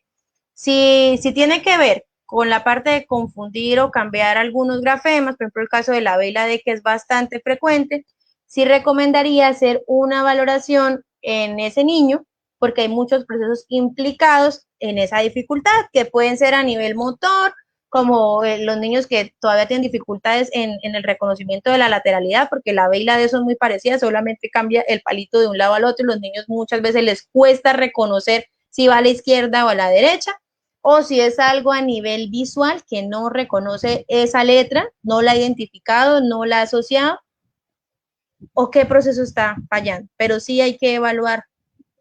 si tiene que ver con la parte de confundir o cambiar algunos grafemas, por ejemplo, el caso de la B y la D, que es bastante frecuente, sí recomendaría hacer una valoración en ese niño, porque hay muchos procesos implicados en esa dificultad, que pueden ser a nivel motor, como los niños que todavía tienen dificultades en el reconocimiento de la lateralidad, porque la B y la D son muy parecidas, solamente cambia el palito de un lado al otro, y los niños muchas veces les cuesta reconocer si va a la izquierda o a la derecha, o si es algo a nivel visual que no reconoce esa letra, no la ha identificado, no la ha asociado, o qué proceso está fallando. Pero sí hay que evaluar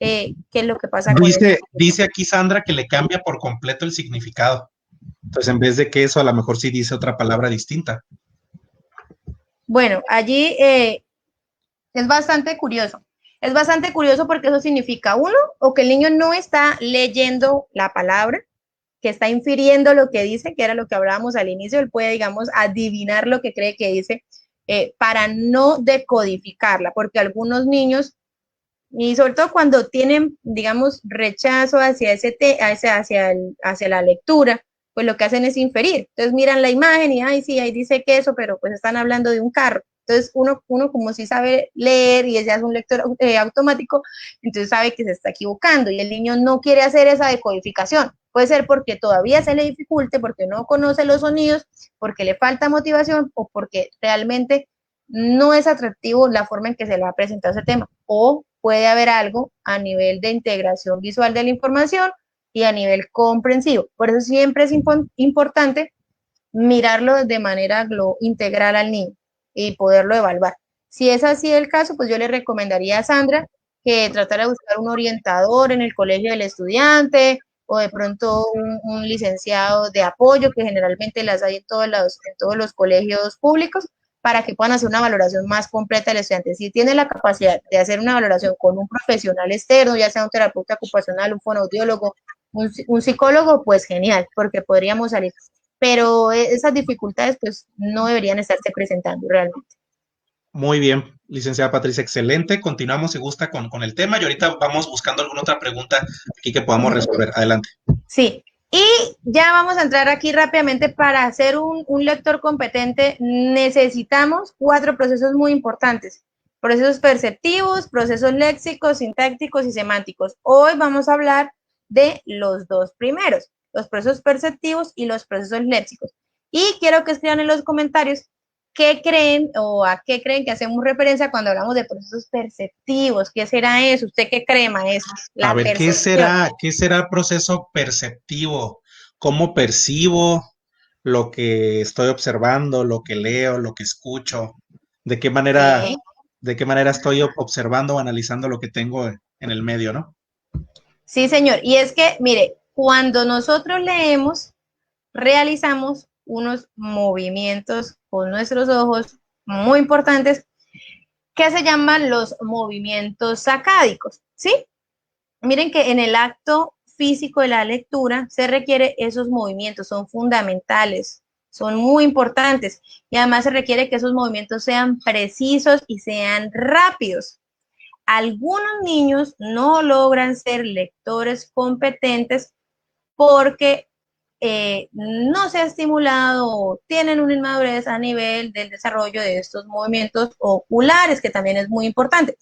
qué es lo que pasa con eso. Dice aquí Sandra que le cambia por completo el significado. Entonces, en vez de que eso, a lo mejor sí dice otra palabra distinta. Bueno, allí es bastante curioso. Es bastante curioso porque eso significa, uno, o que el niño no está leyendo la palabra, que está infiriendo lo que dice, que era lo que hablábamos al inicio, él puede, digamos, adivinar lo que cree que dice para no decodificarla, porque algunos niños, y sobre todo cuando tienen, digamos, rechazo hacia, hacia la lectura, pues lo que hacen es inferir. Entonces miran la imagen y, ay, sí, ahí dice queso, pero pues están hablando de un carro. Entonces uno como si sabe leer y ya es un lector automático, entonces sabe que se está equivocando y el niño no quiere hacer esa decodificación. Puede ser porque todavía se le dificulte, porque no conoce los sonidos, porque le falta motivación o porque realmente no es atractivo la forma en que se le ha presentado ese tema. O puede haber algo a nivel de integración visual de la información y a nivel comprensivo. Por eso siempre es importante mirarlo de manera integral al niño y poderlo evaluar. Si es así el caso, pues yo le recomendaría a Sandra que tratara de buscar un orientador en el colegio del estudiante o de pronto un licenciado de apoyo, que generalmente las hay en todos los colegios públicos, para que puedan hacer una valoración más completa del estudiante. Si tiene la capacidad de hacer una valoración con un profesional externo, ya sea un terapeuta ocupacional, un fonoaudiólogo, un psicólogo, pues genial, porque podríamos salir. Pero esas dificultades pues no deberían estarse presentando realmente. Muy bien, licenciada Patricia, excelente. Continuamos si gusta con el tema y ahorita vamos buscando alguna otra pregunta aquí que podamos resolver. Adelante. Sí, y ya vamos a entrar aquí rápidamente. Para ser un lector competente necesitamos 4 procesos muy importantes. Procesos perceptivos, procesos léxicos, sintácticos y semánticos. Hoy vamos a hablar de los 2 primeros, los procesos perceptivos y los procesos léxicos. Y quiero que escriban en los comentarios qué creen o a qué creen que hacemos referencia cuando hablamos de procesos perceptivos. ¿Qué será eso? ¿Usted qué cree, maestro? A La ver, percepción. qué será el proceso perceptivo? ¿Cómo percibo lo que estoy observando, lo que leo, lo que escucho? ¿De qué manera, Sí. de qué manera estoy observando o analizando lo que tengo en el medio, ¿no? Sí, señor. Y es que, mire, cuando nosotros leemos, realizamos unos movimientos con nuestros ojos muy importantes que se llaman los movimientos sacádicos, ¿sí? Miren que en el acto físico de la lectura se requiere esos movimientos, son fundamentales, son muy importantes y además se requiere que esos movimientos sean precisos y sean rápidos. Algunos niños no logran ser lectores competentes porque no se ha estimulado o tienen una inmadurez a nivel del desarrollo de estos movimientos oculares, que también es muy importante.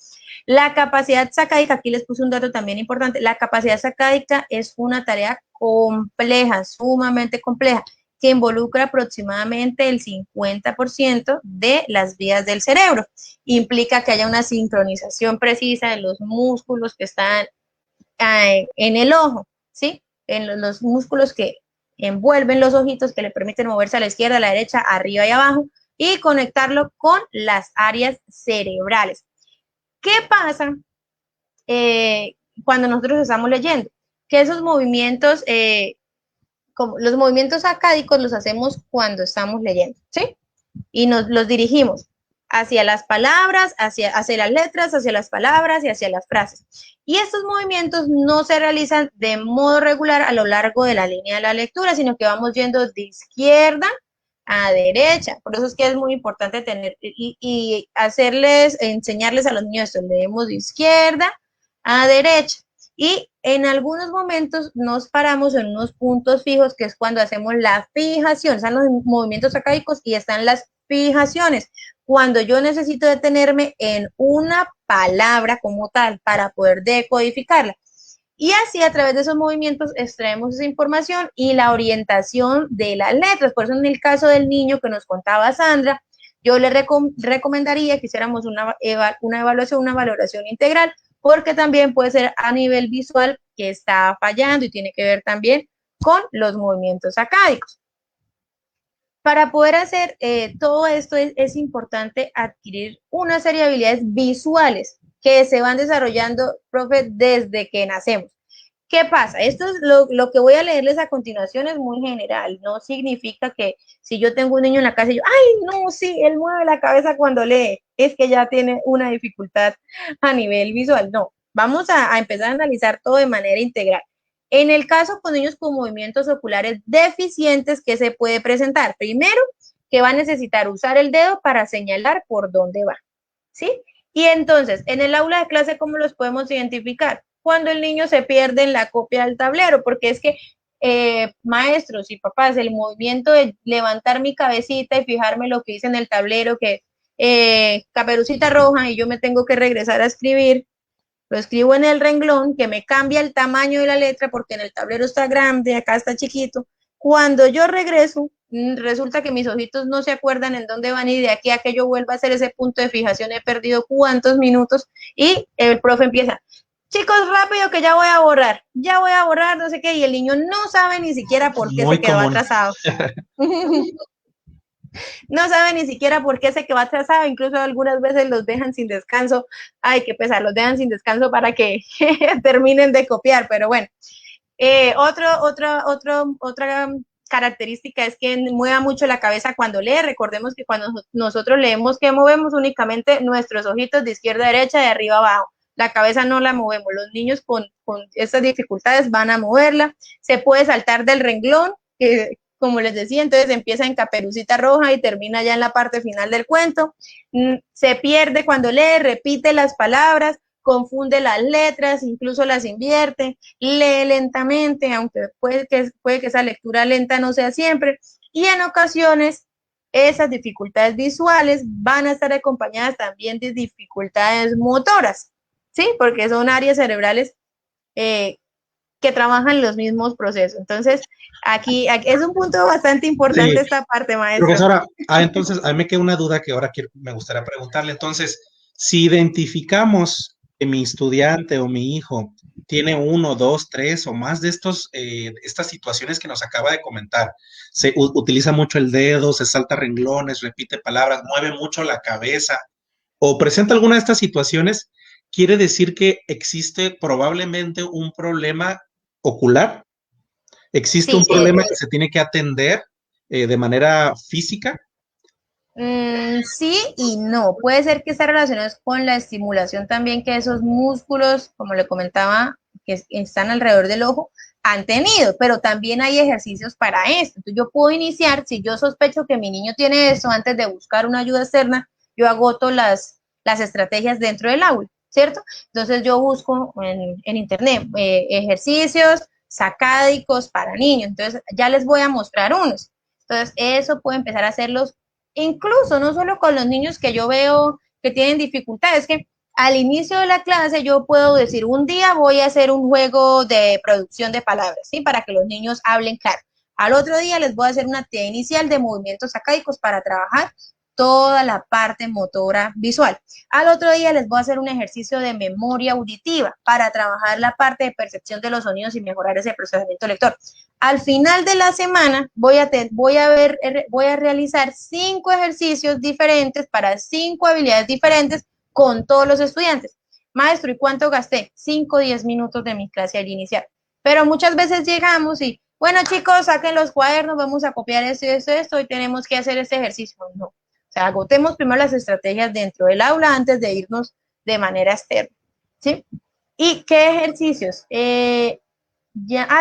La capacidad sacádica, aquí les puse un dato también importante, la capacidad sacádica es una tarea compleja, sumamente compleja, que involucra aproximadamente el 50% de las vías del cerebro. Implica que haya una sincronización precisa de los músculos que están en el ojo, ¿sí? En los músculos que envuelven los ojitos, que le permiten moverse a la izquierda, a la derecha, arriba y abajo, y conectarlo con las áreas cerebrales. ¿Qué pasa cuando nosotros estamos leyendo? Que esos movimientos, como los movimientos sacádicos los hacemos cuando estamos leyendo, ¿sí? Y nos los dirigimos hacia las palabras, hacia las letras, hacia las palabras y hacia las frases. Y estos movimientos no se realizan de modo regular a lo largo de la línea de la lectura, sino que vamos yendo de izquierda a derecha. Por eso es que es muy importante tener y enseñarles a los niños esto. Leemos de izquierda a derecha. Y en algunos momentos nos paramos en unos puntos fijos, que es cuando hacemos la fijación. Están los movimientos sacádicos y están las fijaciones. Cuando yo necesito detenerme en una palabra como tal para poder decodificarla. Y así a través de esos movimientos extraemos esa información y la orientación de las letras. Por eso en el caso del niño que nos contaba Sandra, yo le recomendaría que hiciéramos una evaluación, una valoración integral, porque también puede ser a nivel visual que está fallando y tiene que ver también con los movimientos sacádicos. Para poder hacer todo esto es importante adquirir una serie de habilidades visuales que se van desarrollando, profe, desde que nacemos. ¿Qué pasa? Esto es lo que voy a leerles a continuación es muy general, no significa que si yo tengo un niño en la casa y yo, ay, no, sí, él mueve la cabeza cuando lee, es que ya tiene una dificultad a nivel visual. No, vamos a empezar a analizar todo de manera integral. En el caso con niños con movimientos oculares deficientes, ¿qué se puede presentar? Primero, que va a necesitar usar el dedo para señalar por dónde va, ¿sí? Y entonces, en el aula de clase, ¿cómo los podemos identificar? Cuando el niño se pierde en la copia del tablero, porque es que maestros y papás, el movimiento de levantar mi cabecita y fijarme lo que dice en el tablero, que Caperucita Roja, y yo me tengo que regresar a escribir, lo escribo en el renglón, que me cambia el tamaño de la letra, porque en el tablero está grande, acá está chiquito. Cuando yo regreso, resulta que mis ojitos no se acuerdan en dónde van y de aquí a que yo vuelva a hacer ese punto de fijación he perdido cuántos minutos y el profe empieza, chicos, rápido que ya voy a borrar, no sé qué, y el niño no sabe ni siquiera por qué se quedó atrasado. No sabe ni siquiera por qué se quedó atrasado, incluso algunas veces los dejan sin descanso, ay, qué pesar, los dejan sin descanso para que terminen de copiar, pero bueno. Otra característica es que mueva mucho la cabeza cuando lee. Recordemos que cuando nosotros leemos, que movemos únicamente nuestros ojitos de izquierda a derecha, de arriba a abajo. La cabeza no la movemos. Los niños con estas dificultades van a moverla. Se puede saltar del renglón, como les decía, entonces empieza en Caperucita Roja y termina ya en la parte final del cuento. Se pierde cuando lee, repite las palabras, confunde las letras, incluso las invierte, lee lentamente, aunque puede que esa lectura lenta no sea siempre, y en ocasiones esas dificultades visuales van a estar acompañadas también de dificultades motoras, ¿sí? Porque son áreas cerebrales que trabajan los mismos procesos. Entonces, aquí es un punto bastante importante, sí, esta parte, maestro. Profesora, entonces, a mí me queda una duda que ahora me gustaría preguntarle. Entonces, si identificamos que mi estudiante o mi hijo tiene 1, 2, 3 o más de estas situaciones que nos acaba de comentar, se utiliza mucho el dedo, se salta renglones, repite palabras, mueve mucho la cabeza o presenta alguna de estas situaciones, quiere decir que existe probablemente un problema ocular. ¿Existe un problema que se tiene que atender de manera física? Sí y no. Puede ser que esté relacionado con la estimulación también que esos músculos, como le comentaba, que están alrededor del ojo, han tenido, pero también hay ejercicios para esto. Entonces yo puedo iniciar, si yo sospecho que mi niño tiene esto, antes de buscar una ayuda externa, yo agoto las estrategias dentro del aula, ¿cierto? Entonces yo busco en internet ejercicios sacádicos para niños. Entonces, ya les voy a mostrar unos. Entonces, eso puede empezar a hacerlos, incluso no solo con los niños que yo veo que tienen dificultades, que al inicio de la clase yo puedo decir, un día voy a hacer un juego de producción de palabras, ¿sí? Para que los niños hablen claro. Al otro día les voy a hacer una actividad inicial de movimientos sacádicos para trabajar toda la parte motora visual. Al otro día les voy a hacer un ejercicio de memoria auditiva para trabajar la parte de percepción de los sonidos y mejorar ese procesamiento lector. Al final de la semana voy a realizar 5 ejercicios diferentes para 5 habilidades diferentes con todos los estudiantes. Maestro, ¿y cuánto gasté? 5 o 10 minutos de mi clase al iniciar. Pero muchas veces llegamos y, bueno, chicos, saquen los cuadernos, vamos a copiar esto, y tenemos que hacer este ejercicio. No. O sea, agotemos primero las estrategias dentro del aula antes de irnos de manera externa, ¿sí? ¿Y qué ejercicios?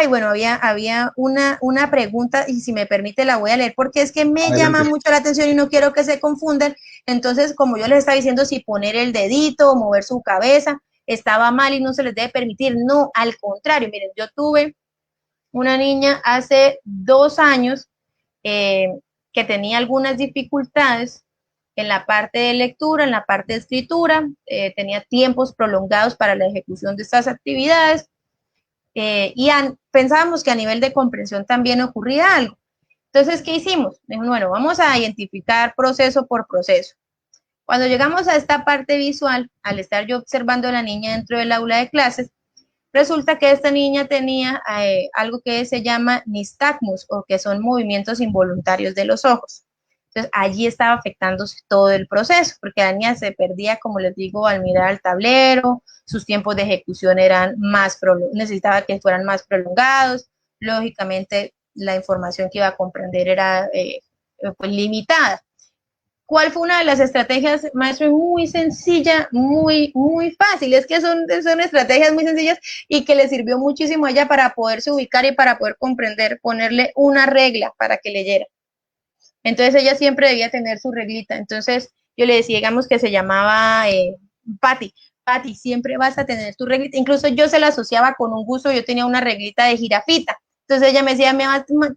Bueno, había una pregunta y si me permite la voy a leer porque es que me llama mucho la atención y no quiero que se confundan. Entonces, como yo les estaba diciendo, si poner el dedito o mover su cabeza estaba mal y no se les debe permitir. No, al contrario, miren, yo tuve una niña hace 2 años que tenía algunas dificultades en la parte de lectura, en la parte de escritura, tenía tiempos prolongados para la ejecución de estas actividades pensábamos que a nivel de comprensión también ocurría algo. Entonces, ¿qué hicimos? Dijimos, bueno, vamos a identificar proceso por proceso. Cuando llegamos a esta parte visual, al estar yo observando a la niña dentro del aula de clases, resulta que esta niña tenía algo que se llama nistagmus, o que son movimientos involuntarios de los ojos. Entonces, allí estaba afectándose todo el proceso, porque la niña se perdía, como les digo, al mirar al tablero, sus tiempos de ejecución eran necesitaba que fueran más prolongados, lógicamente la información que iba a comprender era pues limitada. ¿Cuál fue una de las estrategias, maestro? Muy sencilla, muy fácil. Es que son estrategias muy sencillas y que le sirvió muchísimo a ella para poderse ubicar y para poder comprender, ponerle una regla para que leyera. Entonces ella siempre debía tener su reglita. Entonces yo le decía, digamos que se llamaba Patty. Patty, siempre vas a tener tu reglita. Incluso yo se la asociaba con un gusto, yo tenía una reglita de jirafita. Entonces ella me decía,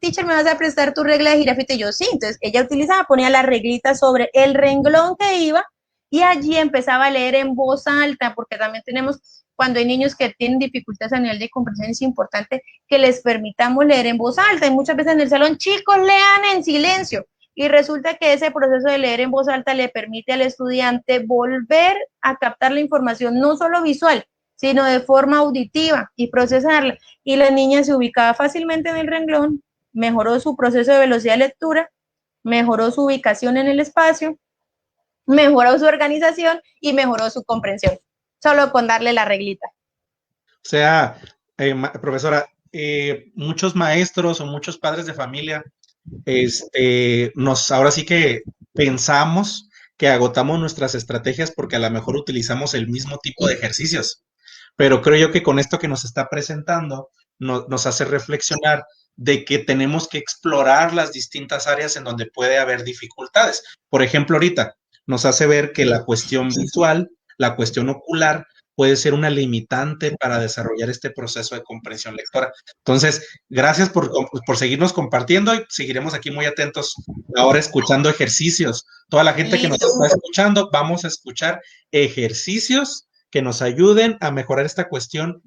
teacher, ¿me vas a prestar tu regla de jirafita? Y yo, sí. Entonces ella utilizaba, ponía la reglita sobre el renglón que iba y allí empezaba a leer en voz alta, porque también tenemos, cuando hay niños que tienen dificultades a nivel de comprensión, es importante que les permitamos leer en voz alta. Y muchas veces en el salón, chicos, lean en silencio. Y resulta que ese proceso de leer en voz alta le permite al estudiante volver a captar la información, no solo visual, sino de forma auditiva y procesarla. Y la niña se ubicaba fácilmente en el renglón, mejoró su proceso de velocidad de lectura, mejoró su ubicación en el espacio, mejoró su organización y mejoró su comprensión, solo con darle la reglita. O sea, profesora, muchos maestros o muchos padres de familia, ahora sí que pensamos que agotamos nuestras estrategias porque a lo mejor utilizamos el mismo tipo de ejercicios. Pero creo yo que con esto que nos está presentando nos hace reflexionar de que tenemos que explorar las distintas áreas en donde puede haber dificultades. Por ejemplo, ahorita nos hace ver que la cuestión visual, la cuestión ocular, puede ser una limitante para desarrollar este proceso de comprensión lectora. Entonces, gracias por seguirnos compartiendo y seguiremos aquí muy atentos ahora escuchando ejercicios. Toda la gente que nos está escuchando, vamos a escuchar ejercicios que nos ayuden a mejorar esta cuestión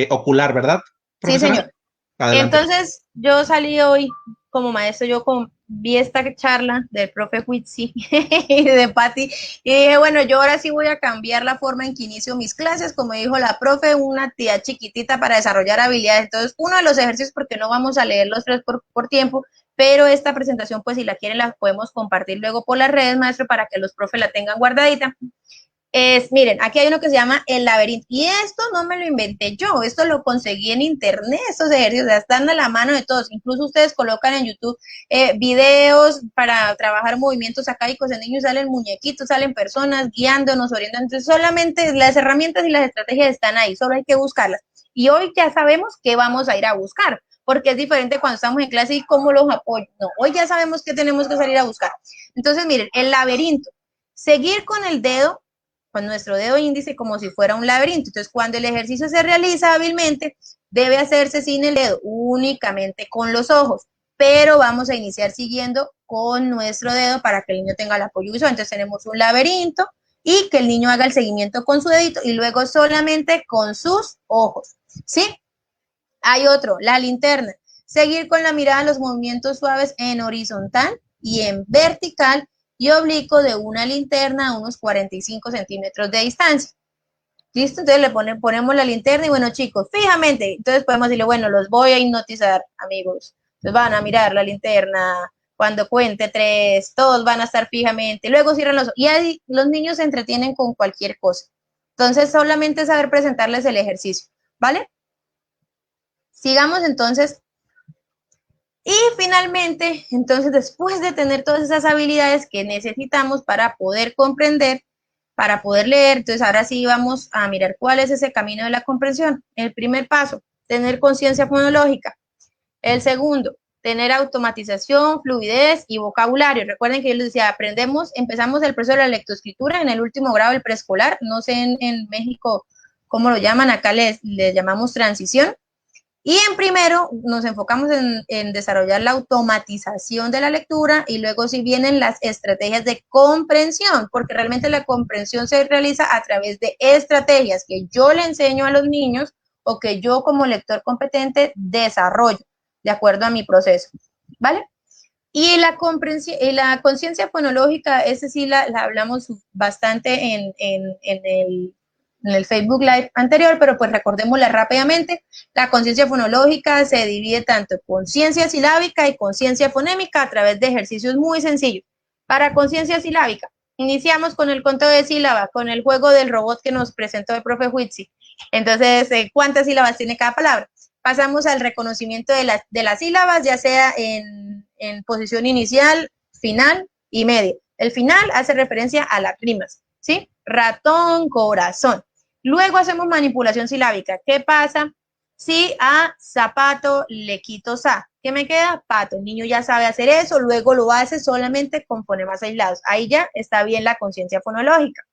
ocular, ¿verdad, profesora? Sí, señor. Adelante. Entonces, yo salí hoy como maestro, vi esta charla del profe Huitzi y de Patty y dije, bueno, yo ahora sí voy a cambiar la forma en que inicio mis clases, como dijo la profe, una actividad chiquitita para desarrollar habilidades. Entonces, uno de los ejercicios, porque no vamos a leer los 3 por tiempo, pero esta presentación, pues si la quieren, la podemos compartir luego por las redes, maestro, para que los profes la tengan guardadita. Miren, aquí hay uno que se llama El Laberinto, y esto no me lo inventé yo, esto lo conseguí en internet, estos ejercicios están a la mano de todos, incluso ustedes colocan en YouTube videos para trabajar movimientos sacádicos en niños, salen muñequitos, salen personas guiándonos, orientando, entonces solamente las herramientas y las estrategias están ahí, solo hay que buscarlas, y hoy ya sabemos qué vamos a ir a buscar, porque es diferente cuando estamos en clase y cómo los apoyo, no, hoy ya sabemos qué tenemos que salir a buscar. Entonces miren, el laberinto, seguir con el dedo con nuestro dedo índice como si fuera un laberinto. Entonces, cuando el ejercicio se realiza hábilmente, debe hacerse sin el dedo, únicamente con los ojos, pero vamos a iniciar siguiendo con nuestro dedo para que el niño tenga el apoyo visual. Entonces, tenemos un laberinto y que el niño haga el seguimiento con su dedito y luego solamente con sus ojos, ¿sí? Hay otro, la linterna. Seguir con la mirada los movimientos suaves en horizontal y en vertical y oblicuo de una linterna a unos 45 centímetros de distancia. ¿Listo? Entonces ponemos la linterna y bueno, chicos, fijamente, entonces podemos decirle, bueno, los voy a hipnotizar, amigos. Entonces van a mirar la linterna, cuando cuente 3, todos van a estar fijamente, luego cierran los ojos. Y ahí los niños se entretienen con cualquier cosa. Entonces, solamente saber presentarles el ejercicio, ¿vale? Sigamos entonces. Y finalmente, entonces, después de tener todas esas habilidades que necesitamos para poder comprender, para poder leer, entonces ahora sí vamos a mirar cuál es ese camino de la comprensión. El primer paso, tener conciencia fonológica. El segundo, tener automatización, fluidez y vocabulario. Recuerden que yo les decía, empezamos el proceso de la lectoescritura en el último grado del preescolar. No sé en México cómo lo llaman, acá les llamamos transición. Y en primero nos enfocamos en desarrollar la automatización de la lectura y luego sí vienen las estrategias de comprensión, porque realmente la comprensión se realiza a través de estrategias que yo le enseño a los niños o que yo como lector competente desarrollo de acuerdo a mi proceso, ¿vale? Y la comprensión y la conciencia fonológica, esa sí la hablamos bastante en el Facebook Live anterior, pero pues recordémosla rápidamente. La conciencia fonológica se divide tanto en conciencia silábica y conciencia fonémica a través de ejercicios muy sencillos. Para conciencia silábica, iniciamos con el conteo de sílabas, con el juego del robot que nos presentó el profe Huitzi. Entonces, ¿cuántas sílabas tiene cada palabra? Pasamos al reconocimiento de las sílabas, ya sea en posición inicial, final y media. El final hace referencia a las rimas, ¿sí? Ratón, corazón. Luego hacemos manipulación silábica. ¿Qué pasa si a zapato le quito sa? ¿Qué me queda? Pato. El niño ya sabe hacer eso, luego lo hace solamente con fonemas aislados. Ahí ya está bien la conciencia fonológica.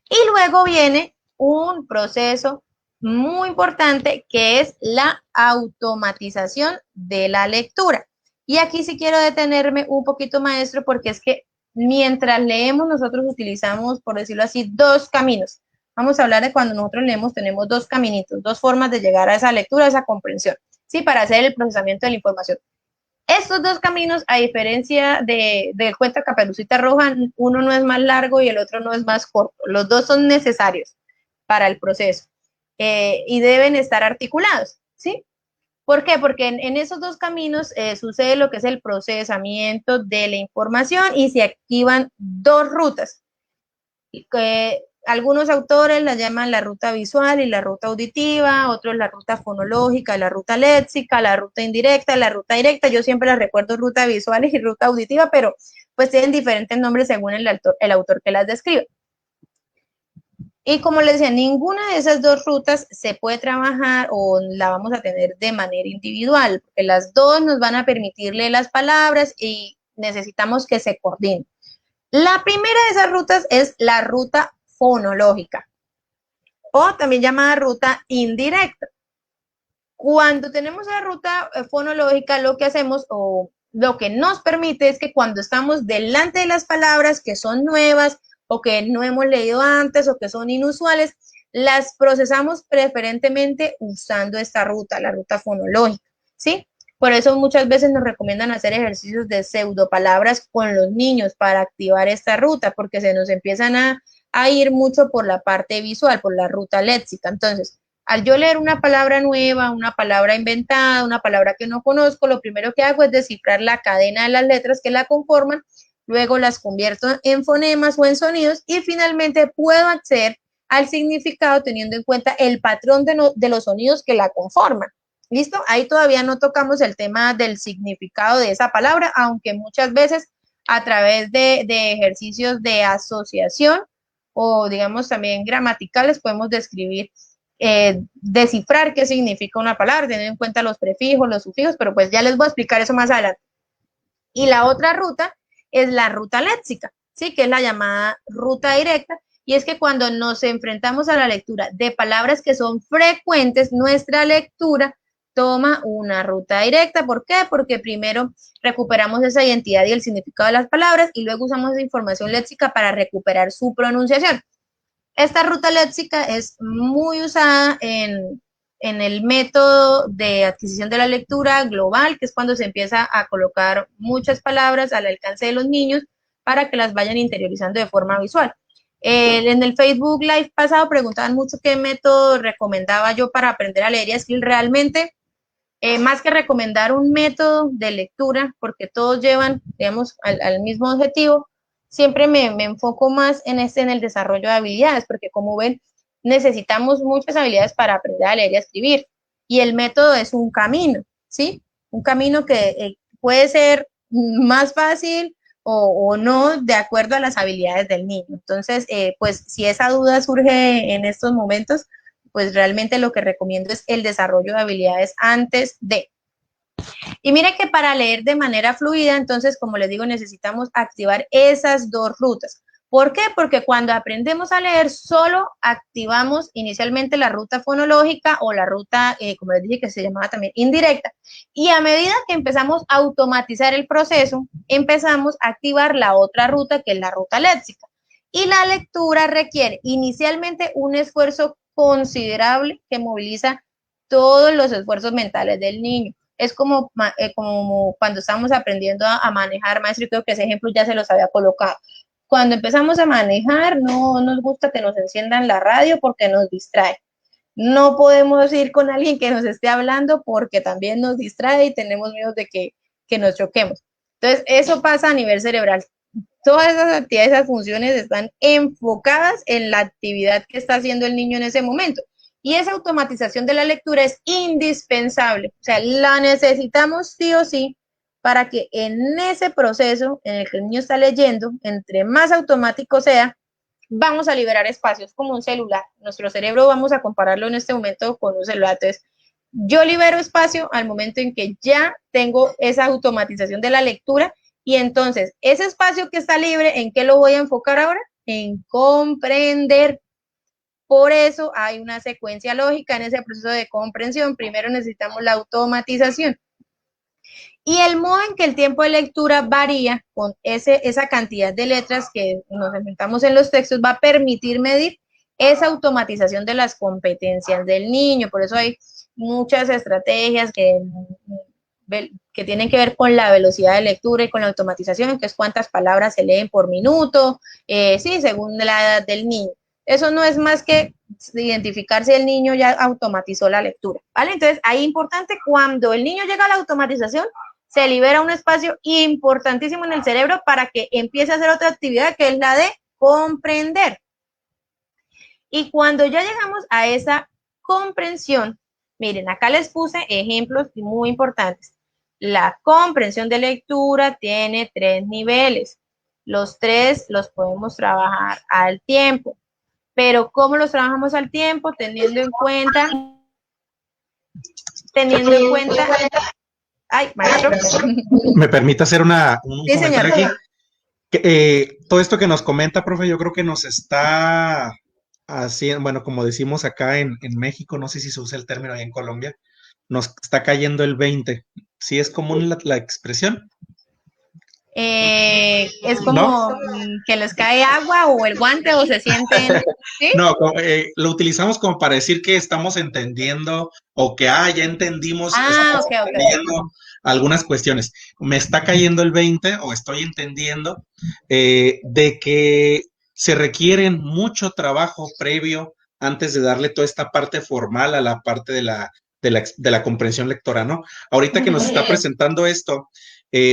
Y luego viene un proceso muy importante que es la automatización de la lectura. Y aquí sí quiero detenerme un poquito, maestro, porque es que mientras leemos nosotros utilizamos, por decirlo así, dos caminos. Vamos a hablar de cuando nosotros leemos, tenemos dos caminitos, dos formas de llegar a esa lectura, a esa comprensión, ¿sí? Para hacer el procesamiento de la información. Estos dos caminos, a diferencia del cuento Caperucita Roja, uno no es más largo y el otro no es más corto. Los dos son necesarios para el proceso y deben estar articulados, ¿sí? ¿Por qué? Porque en esos dos caminos sucede lo que es el procesamiento de la información y se activan dos rutas. Algunos autores la llaman la ruta visual y la ruta auditiva, otros la ruta fonológica, la ruta léxica, la ruta indirecta, la ruta directa. Yo siempre las recuerdo ruta visual y ruta auditiva, pero pues tienen diferentes nombres según el autor que las describe. Y como les decía, ninguna de esas dos rutas se puede trabajar o la vamos a tener de manera individual, porque las dos nos van a permitir leer las palabras y necesitamos que se coordinen. La primera de esas rutas es la ruta fonológica o también llamada ruta indirecta. Cuando tenemos la ruta fonológica, lo que hacemos o lo que nos permite es que cuando estamos delante de las palabras que son nuevas o que no hemos leído antes o que son inusuales, las procesamos preferentemente usando esta ruta, la ruta fonológica, ¿sí? Por eso muchas veces nos recomiendan hacer ejercicios de pseudopalabras con los niños para activar esta ruta, porque se nos empiezan a ir mucho por la parte visual, por la ruta léxica. Entonces, al yo leer una palabra nueva, una palabra inventada, una palabra que no conozco, lo primero que hago es descifrar la cadena de las letras que la conforman, luego las convierto en fonemas o en sonidos y finalmente puedo acceder al significado teniendo en cuenta el patrón de los sonidos que la conforman. ¿Listo? Ahí todavía no tocamos el tema del significado de esa palabra, aunque muchas veces a través de ejercicios de asociación o digamos también gramaticales podemos describir, descifrar qué significa una palabra, teniendo en cuenta los prefijos, los sufijos, pero pues ya les voy a explicar eso más adelante. Y la otra ruta es la ruta léxica. ¿sí? Que es la llamada ruta directa. Y es que cuando nos enfrentamos a la lectura de palabras que son frecuentes, nuestra lectura toma una ruta directa. ¿Por qué? Porque primero recuperamos esa identidad y el significado de las palabras y luego usamos esa información léxica para recuperar su pronunciación. Esta ruta léxica es muy usada en el método de adquisición de la lectura global, que es cuando se empieza a colocar muchas palabras al alcance de los niños para que las vayan interiorizando de forma visual. En el Facebook Live pasado preguntaban mucho qué método recomendaba yo para aprender a leer y escribir. Realmente, más que recomendar un método de lectura, porque todos llevan, digamos, al mismo objetivo, siempre me enfoco más en el desarrollo de habilidades, porque como ven, necesitamos muchas habilidades para aprender a leer y a escribir. Y el método es un camino, ¿sí? Un camino que puede ser más fácil o no de acuerdo a las habilidades del niño. Entonces, pues si esa duda surge en estos momentos, pues realmente lo que recomiendo es el desarrollo de habilidades antes de. Y mire que para leer de manera fluida, entonces, como les digo, necesitamos activar esas dos rutas. ¿Por qué? Porque cuando aprendemos a leer, solo activamos inicialmente la ruta fonológica o la ruta, como les dije, que se llamaba también indirecta. Y a medida que empezamos a automatizar el proceso, empezamos a activar la otra ruta, que es la ruta léxica. Y la lectura requiere inicialmente un esfuerzo considerable que moviliza todos los esfuerzos mentales del niño. Es como cuando estamos aprendiendo a manejar, maestro, y creo que ese ejemplo ya se los había colocado. Cuando empezamos a manejar, no nos gusta que nos enciendan la radio porque nos distrae. No podemos ir con alguien que nos esté hablando porque también nos distrae y tenemos miedo de que nos choquemos. Entonces, eso pasa a nivel cerebral. Todas esas actividades, esas funciones están enfocadas en la actividad que está haciendo el niño en ese momento. Y esa automatización de la lectura es indispensable. O sea, la necesitamos sí o sí para que en ese proceso en el que el niño está leyendo, entre más automático sea, vamos a liberar espacios como un celular. Nuestro cerebro vamos a compararlo en este momento con un celular. Entonces, yo libero espacio al momento en que ya tengo esa automatización de la lectura y entonces ese espacio que está libre, ¿en qué lo voy a enfocar ahora? En comprender. Por eso hay una secuencia lógica en ese proceso de comprensión. Primero necesitamos la automatización. Y el modo en que el tiempo de lectura varía con esa cantidad de letras que nos enfrentamos en los textos va a permitir medir esa automatización de las competencias del niño. Por eso hay muchas estrategias que tienen que ver con la velocidad de lectura y con la automatización, que es cuántas palabras se leen por minuto, sí, según la edad del niño. Eso no es más que identificar si el niño ya automatizó la lectura, ¿vale? Entonces, ahí es importante, cuando el niño llega a la automatización, se libera un espacio importantísimo en el cerebro para que empiece a hacer otra actividad, que es la de comprender. Y cuando ya llegamos a esa comprensión, miren, acá les puse ejemplos muy importantes. La comprensión de lectura tiene 3 niveles. Los 3 los podemos trabajar al tiempo. Pero ¿cómo los trabajamos al tiempo? Teniendo en cuenta, ay, maestro. ¿Me permite hacer un sí, comentario señor. aquí? Todo esto que nos comenta, profe, yo creo que nos está haciendo, bueno, como decimos acá en México, no sé si se usa el término ahí en Colombia, nos está cayendo el 20. ¿Sí es común la expresión? Es como ¿No? que les cae agua o el guante o se sienten, ¿sí? No, lo utilizamos como para decir que estamos entendiendo o que, ya entendimos, estamos entendiendo algunas cuestiones. Me está cayendo el 20 o estoy entendiendo de que se requieren mucho trabajo previo antes de darle toda esta parte formal a la parte de la comprensión lectora, ¿no? Ahorita que nos está presentando esto,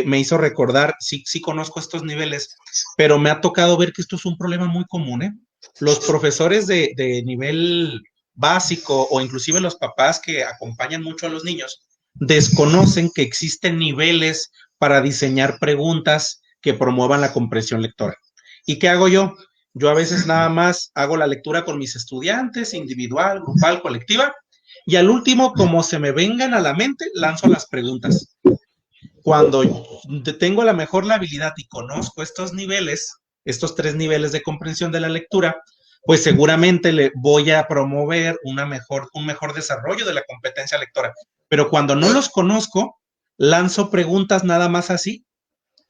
me hizo recordar, sí conozco estos niveles, pero me ha tocado ver que esto es un problema muy común, ¿eh? Los profesores de nivel básico o inclusive los papás que acompañan mucho a los niños desconocen que existen niveles para diseñar preguntas que promuevan la comprensión lectora. ¿Y qué hago yo? Yo a veces nada más hago la lectura con mis estudiantes, individual, grupal, colectiva, y al último, como se me vengan a la mente, lanzo las preguntas. Cuando tengo a lo mejor la habilidad y conozco estos niveles, estos 3 niveles de comprensión de la lectura, pues seguramente le voy a promover un mejor desarrollo de la competencia lectora. Pero cuando no los conozco, lanzo preguntas nada más así,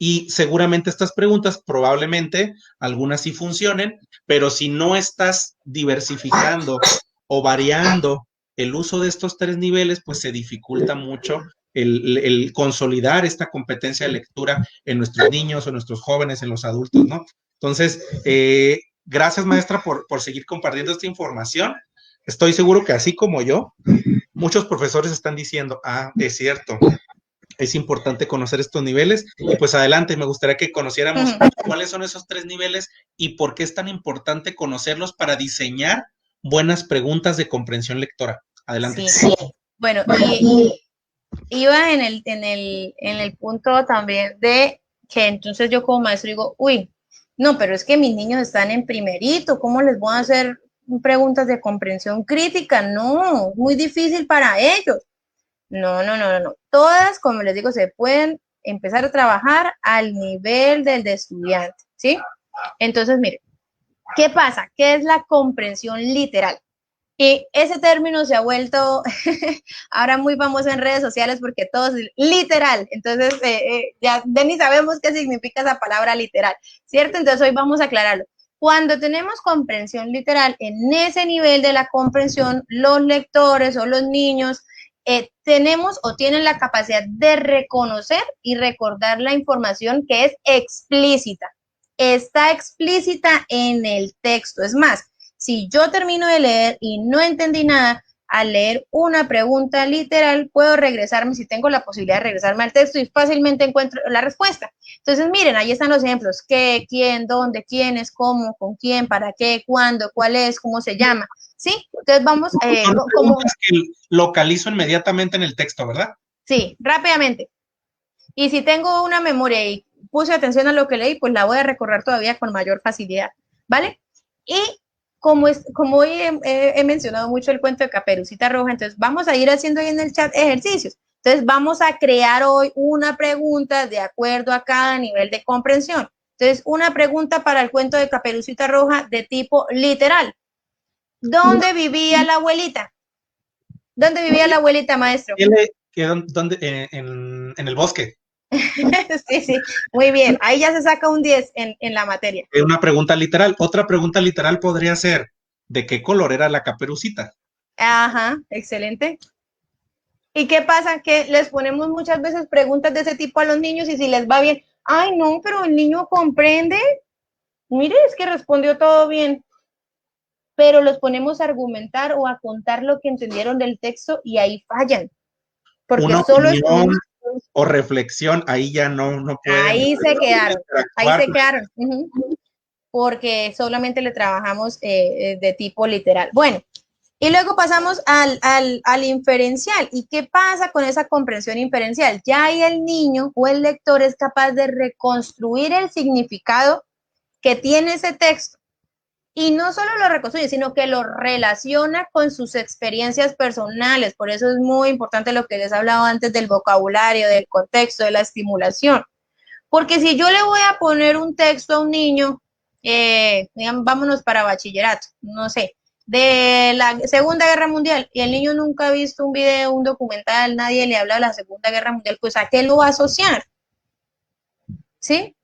y seguramente estas preguntas, probablemente algunas sí funcionen, pero si no estás diversificando o variando el uso de estos 3 niveles, pues se dificulta mucho el consolidar esta competencia de lectura en nuestros niños o nuestros jóvenes, en los adultos, ¿no? Entonces, gracias, maestra, por seguir compartiendo esta información. Estoy seguro que así como yo, muchos profesores están diciendo, ah, es cierto, es importante conocer estos niveles. Y pues adelante, me gustaría que conociéramos cuáles son esos 3 niveles y por qué es tan importante conocerlos para diseñar buenas preguntas de comprensión lectora. Adelante. Sí. Bueno, y iba en el punto también de que entonces yo como maestro digo, uy, no, pero es que mis niños están en primerito, ¿cómo les voy a hacer preguntas de comprensión crítica? No, muy difícil para ellos. No. Todas, como les digo, se pueden empezar a trabajar al nivel del de estudiante, ¿sí? Entonces, mire, ¿qué pasa? ¿Qué es la comprensión literal? Y ese término se ha vuelto ahora muy famoso en redes sociales porque todo es literal. Entonces, ya ni sabemos qué significa esa palabra literal, ¿cierto? Entonces, hoy vamos a aclararlo. Cuando tenemos comprensión literal, en ese nivel de la comprensión, los lectores o los niños tenemos o tienen la capacidad de reconocer y recordar la información que es explícita. Está explícita en el texto. Es más, si yo termino de leer y no entendí nada, al leer una pregunta literal, puedo regresarme, si tengo la posibilidad de regresarme al texto y fácilmente encuentro la respuesta. Entonces, miren, ahí están los ejemplos. ¿Qué, quién, dónde, quiénes, cómo, con quién, para qué, cuándo, cuál es, cómo se llama? ¿Sí? Entonces vamos como que localizo inmediatamente en el texto, ¿verdad? Sí, rápidamente. Y si tengo una memoria y puse atención a lo que leí, pues la voy a recorrer todavía con mayor facilidad, ¿vale? Y como hoy he mencionado mucho el cuento de Caperucita Roja, entonces vamos a ir haciendo ahí en el chat ejercicios. Entonces vamos a crear hoy una pregunta de acuerdo a cada nivel de comprensión. Entonces, una pregunta para el cuento de Caperucita Roja de tipo literal. ¿Dónde vivía la abuelita? ¿Dónde vivía la abuelita, maestro? ¿Dónde? En el bosque. Sí, muy bien. Ahí ya se saca un 10 en la materia. Una pregunta literal. Otra pregunta literal podría ser, ¿de qué color era la caperucita? Ajá, excelente. ¿Y qué pasa? Que les ponemos muchas veces preguntas de ese tipo a los niños y si les va bien, ay, no, pero el niño comprende. Mire, es que respondió todo bien. Pero los ponemos a argumentar o a contar lo que entendieron del texto y ahí fallan. Porque una solo opinión o reflexión, ahí ya no pueden. Ahí se quedaron, ahí se quedaron. Porque solamente le trabajamos de tipo literal. Bueno, y luego pasamos al inferencial. ¿Y qué pasa con esa comprensión inferencial? Ya ahí el niño o el lector es capaz de reconstruir el significado que tiene ese texto. Y no solo lo reconstruye, sino que lo relaciona con sus experiencias personales. Por eso es muy importante lo que les hablaba antes del vocabulario, del contexto, de la estimulación. Porque si yo le voy a poner un texto a un niño, digamos, vámonos para bachillerato, no sé, de la Segunda Guerra Mundial, y el niño nunca ha visto un video, un documental, nadie le habla de la Segunda Guerra Mundial, pues ¿a qué lo va a asociar? ¿Sí?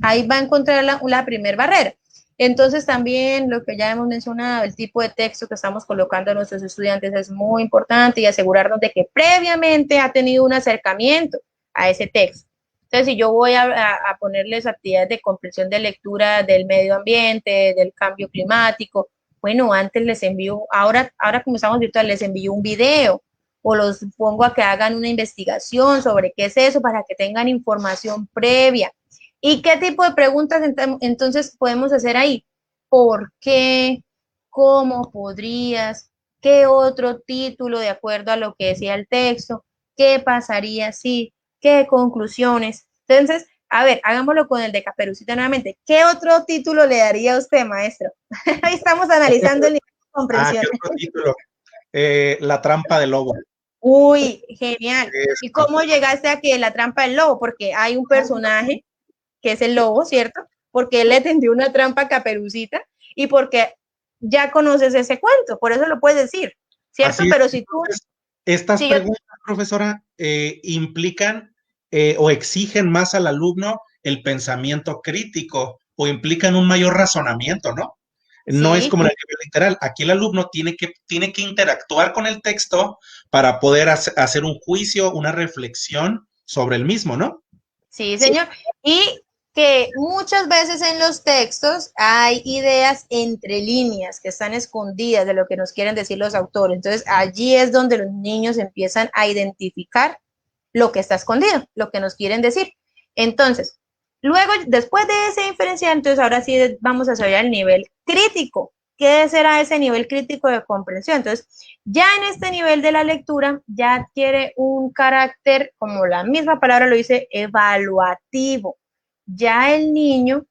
Ahí va a encontrar la primer barrera. Entonces también lo que ya hemos mencionado, el tipo de texto que estamos colocando a nuestros estudiantes es muy importante y asegurarnos de que previamente ha tenido un acercamiento a ese texto. Entonces, si yo voy a ponerles actividades de comprensión de lectura del medio ambiente, del cambio climático, bueno, antes les envío, ahora como estamos virtual, les envío un video o los pongo a que hagan una investigación sobre qué es eso para que tengan información previa. ¿Y qué tipo de preguntas entonces podemos hacer ahí? ¿Por qué? ¿Cómo podrías? ¿Qué otro título de acuerdo a lo que decía el texto? ¿Qué pasaría si? ¿Qué conclusiones? Entonces, a ver, hagámoslo con el de Caperucita nuevamente. ¿Qué otro título le daría a usted, maestro? Ahí estamos analizando el nivel de comprensión. ¿Qué otro título? La trampa del lobo. Uy, genial. ¿Y cómo llegaste a que la trampa del lobo? Porque hay un personaje que es el lobo, ¿cierto? porque él le tendió una trampa a Caperucita y porque ya conoces ese cuento, por eso lo puedes decir, ¿cierto? Así es. Pero si tú, Entonces, estas si yo, preguntas, profesora, implican o exigen más al alumno el pensamiento crítico o implican un mayor razonamiento, ¿no? No es sí, como en el nivel literal. Aquí el alumno tiene que interactuar con el texto para poder hacer un juicio, una reflexión sobre el mismo, ¿no? sí, señor. Y que muchas veces en los textos hay ideas entre líneas que están escondidas de lo que nos quieren decir los autores. Entonces, allí es donde los niños empiezan a identificar lo que está escondido, lo que nos quieren decir. Entonces, luego, después de ese diferencial, entonces ahora sí vamos a saber el nivel crítico. ¿Qué será ese nivel crítico de comprensión? Entonces, ya en este nivel de la lectura, ya adquiere un carácter, como la misma palabra lo dice, evaluativo. Ya el niño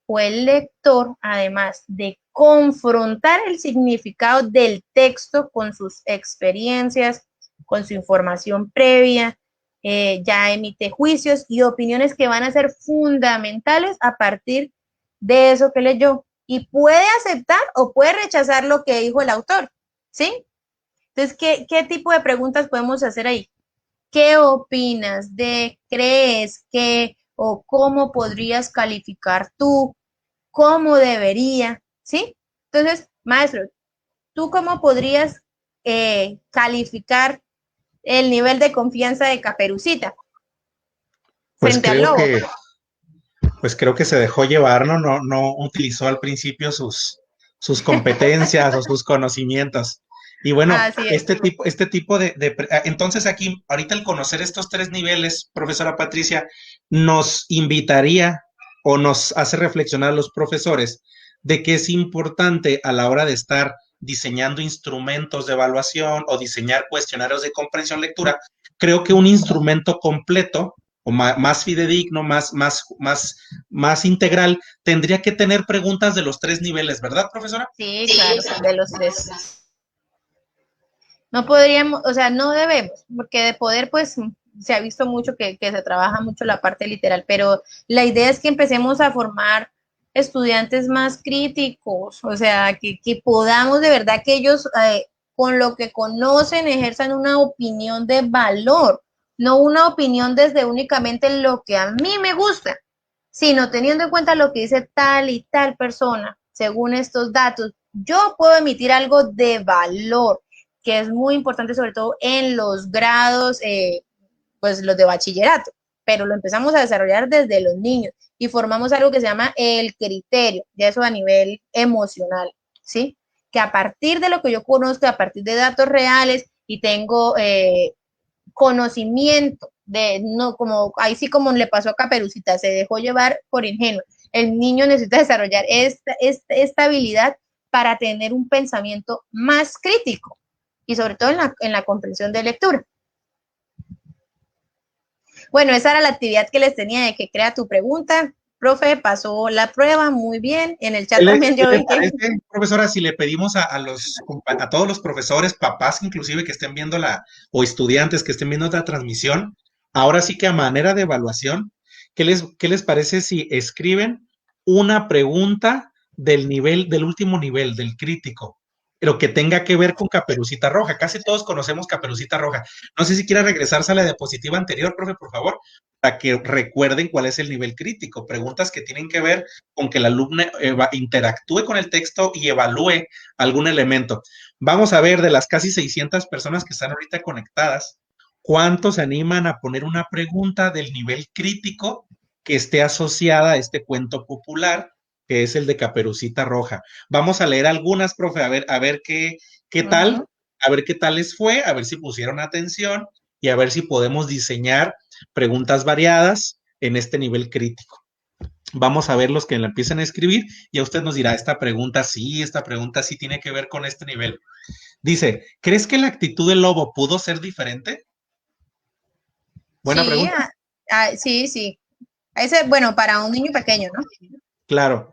o el lector, además de confrontar el significado del texto con sus experiencias, con su información previa, ya emite juicios y opiniones que van a ser fundamentales a partir de eso que leyó y puede aceptar o puede rechazar lo que dijo el autor, ¿sí? Entonces, ¿qué tipo de preguntas podemos hacer ahí? ¿Qué opinas de, crees que o cómo podrías calificar tú? ¿Cómo debería? ¿Sí? Entonces, maestro, ¿tú cómo podrías calificar el nivel de confianza de Caperucita Pues frente al lobo? creo que se dejó llevar, ¿no? No utilizó al principio sus competencias o sus conocimientos. Y bueno, Así es. este tipo entonces aquí, ahorita el conocer estos tres niveles, profesora Patricia, nos invitaría o nos hace reflexionar a los profesores de que es importante a la hora de estar diseñando instrumentos de evaluación o diseñar cuestionarios de comprensión lectura. Creo que un instrumento completo o más fidedigno, más integral, tendría que tener preguntas de los tres niveles, ¿verdad, profesora? Sí, claro, de los tres. No podríamos, o sea, no debemos, porque de poder, pues, se ha visto mucho que se trabaja mucho la parte literal, pero la idea es que empecemos a formar estudiantes más críticos, o sea, que podamos de verdad que ellos, con lo que conocen, ejerzan una opinión de valor, no una opinión desde únicamente lo que a mí me gusta, sino teniendo en cuenta lo que dice tal y tal persona, según estos datos, yo puedo emitir algo de valor que es muy importante sobre todo en los grados, pues los de bachillerato, pero lo empezamos a desarrollar desde los niños y formamos algo que se llama el criterio, ya eso a nivel emocional, ¿sí? Que a partir de lo que yo conozco, a partir de datos reales y tengo conocimiento de, no como, ahí sí como le pasó a Caperucita, se dejó llevar por ingenuo. El niño necesita desarrollar esta habilidad para tener un pensamiento más crítico y sobre todo en la comprensión de lectura. Bueno, esa era la actividad que les tenía de que crea tu pregunta. Profe, pasó la prueba muy bien. En el chat también ¿Qué yo le vi que... parece, profesora, si le pedimos a todos los profesores, papás inclusive que estén viendo o estudiantes que estén viendo esta transmisión, ahora sí que a manera de evaluación, qué les parece si escriben una pregunta del último nivel, del crítico, pero que tenga que ver con Caperucita Roja? Casi todos conocemos Caperucita Roja. No sé si quiera regresarse a la diapositiva anterior, profe, por favor, para que recuerden cuál es el nivel crítico. Preguntas que tienen que ver con que el alumno interactúe con el texto y evalúe algún elemento. Vamos a ver de las casi 600 personas que están ahorita conectadas, ¿cuántos se animan a poner una pregunta del nivel crítico que esté asociada a este cuento popular, que es el de Caperucita Roja? Vamos a leer algunas, profe, a ver qué tal, a ver qué tal les fue, a ver si pusieron atención y a ver si podemos diseñar preguntas variadas en este nivel crítico. Vamos a ver los que la empiezan a escribir y a usted nos dirá, esta pregunta sí tiene que ver con este nivel. Dice, ¿crees que la actitud del lobo pudo ser diferente? Buena Sí, pregunta. sí, sí. Ese, bueno, para un niño pequeño, ¿no? Claro.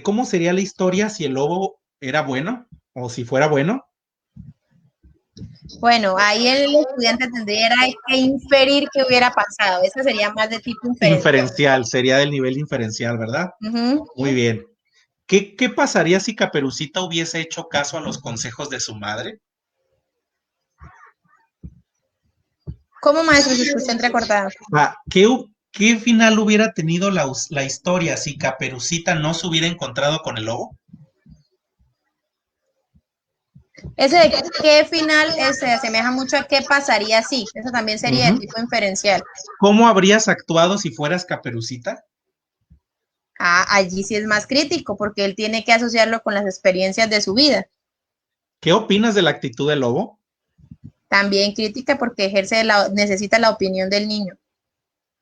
¿Cómo sería la historia si el lobo era bueno o si fuera bueno? Bueno, ahí el estudiante tendría que inferir qué hubiera pasado. Esa sería más de tipo inferencial. Inferencial, sería del nivel inferencial, ¿verdad? Ujú. Muy bien. ¿Qué pasaría si Caperucita hubiese hecho caso a los consejos de su madre? ¿Cómo, maestro? Se escucha entrecortado. ¿Qué final hubiera tenido la historia si Caperucita no se hubiera encontrado con el lobo? Ese de qué final se asemeja mucho a qué pasaría si. Eso también sería de Ujú. tipo inferencial. ¿Cómo habrías actuado si fueras Caperucita? Ah, allí sí es más crítico porque él tiene que asociarlo con las experiencias de su vida. ¿Qué opinas de la actitud del lobo? También crítica porque necesita la opinión del niño.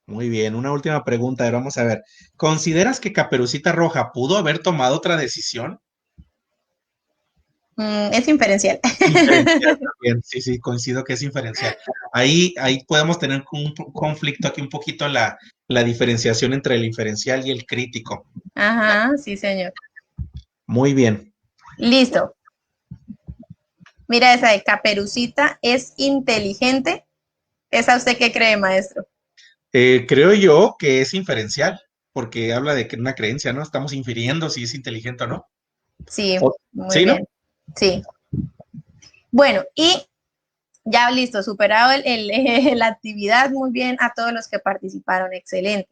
Muy bien, una última pregunta, a ver, vamos a ver. ¿Consideras que Caperucita Roja pudo haber tomado otra decisión? Es inferencial. Inferencial también, sí, sí, coincido que es inferencial. Ahí podemos tener un conflicto aquí un poquito la diferenciación entre el inferencial y el crítico. Ajá, sí, señor. Muy bien. Listo. Mira esa de Caperucita es inteligente. ¿Esa usted qué cree, maestro? Creo yo que es inferencial, porque habla de que una creencia, ¿no? Estamos infiriendo si es inteligente o no. Sí, O- muy ¿Sí, no? bien. Sí. Bueno, y ya listo, superado la actividad, muy bien a todos los que participaron, excelente.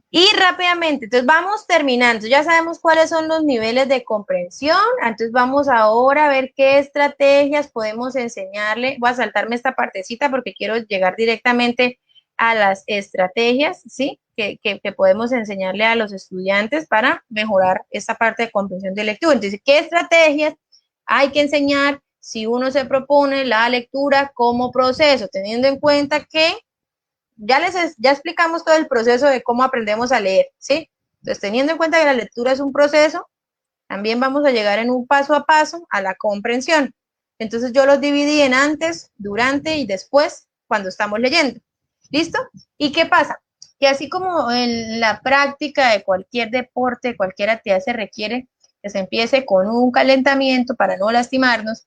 Y rápidamente, entonces vamos terminando, ya sabemos cuáles son los niveles de comprensión, entonces vamos ahora a ver qué estrategias podemos enseñarle. Voy a saltarme esta partecita porque quiero llegar directamente a las estrategias, ¿sí? Que podemos enseñarle a los estudiantes para mejorar esta parte de comprensión de lectura. Entonces, ¿qué estrategias hay que enseñar si uno se propone la lectura como proceso, teniendo en cuenta que ya explicamos todo el proceso de cómo aprendemos a leer, ¿sí? Entonces, teniendo en cuenta que la lectura es un proceso, también vamos a llegar en un paso a paso a la comprensión. Entonces, yo los dividí en antes, durante y después, cuando estamos leyendo. ¿Listo? ¿Y qué pasa? Que así como en la práctica de cualquier deporte, cualquier actividad se requiere que se empiece con un calentamiento para no lastimarnos,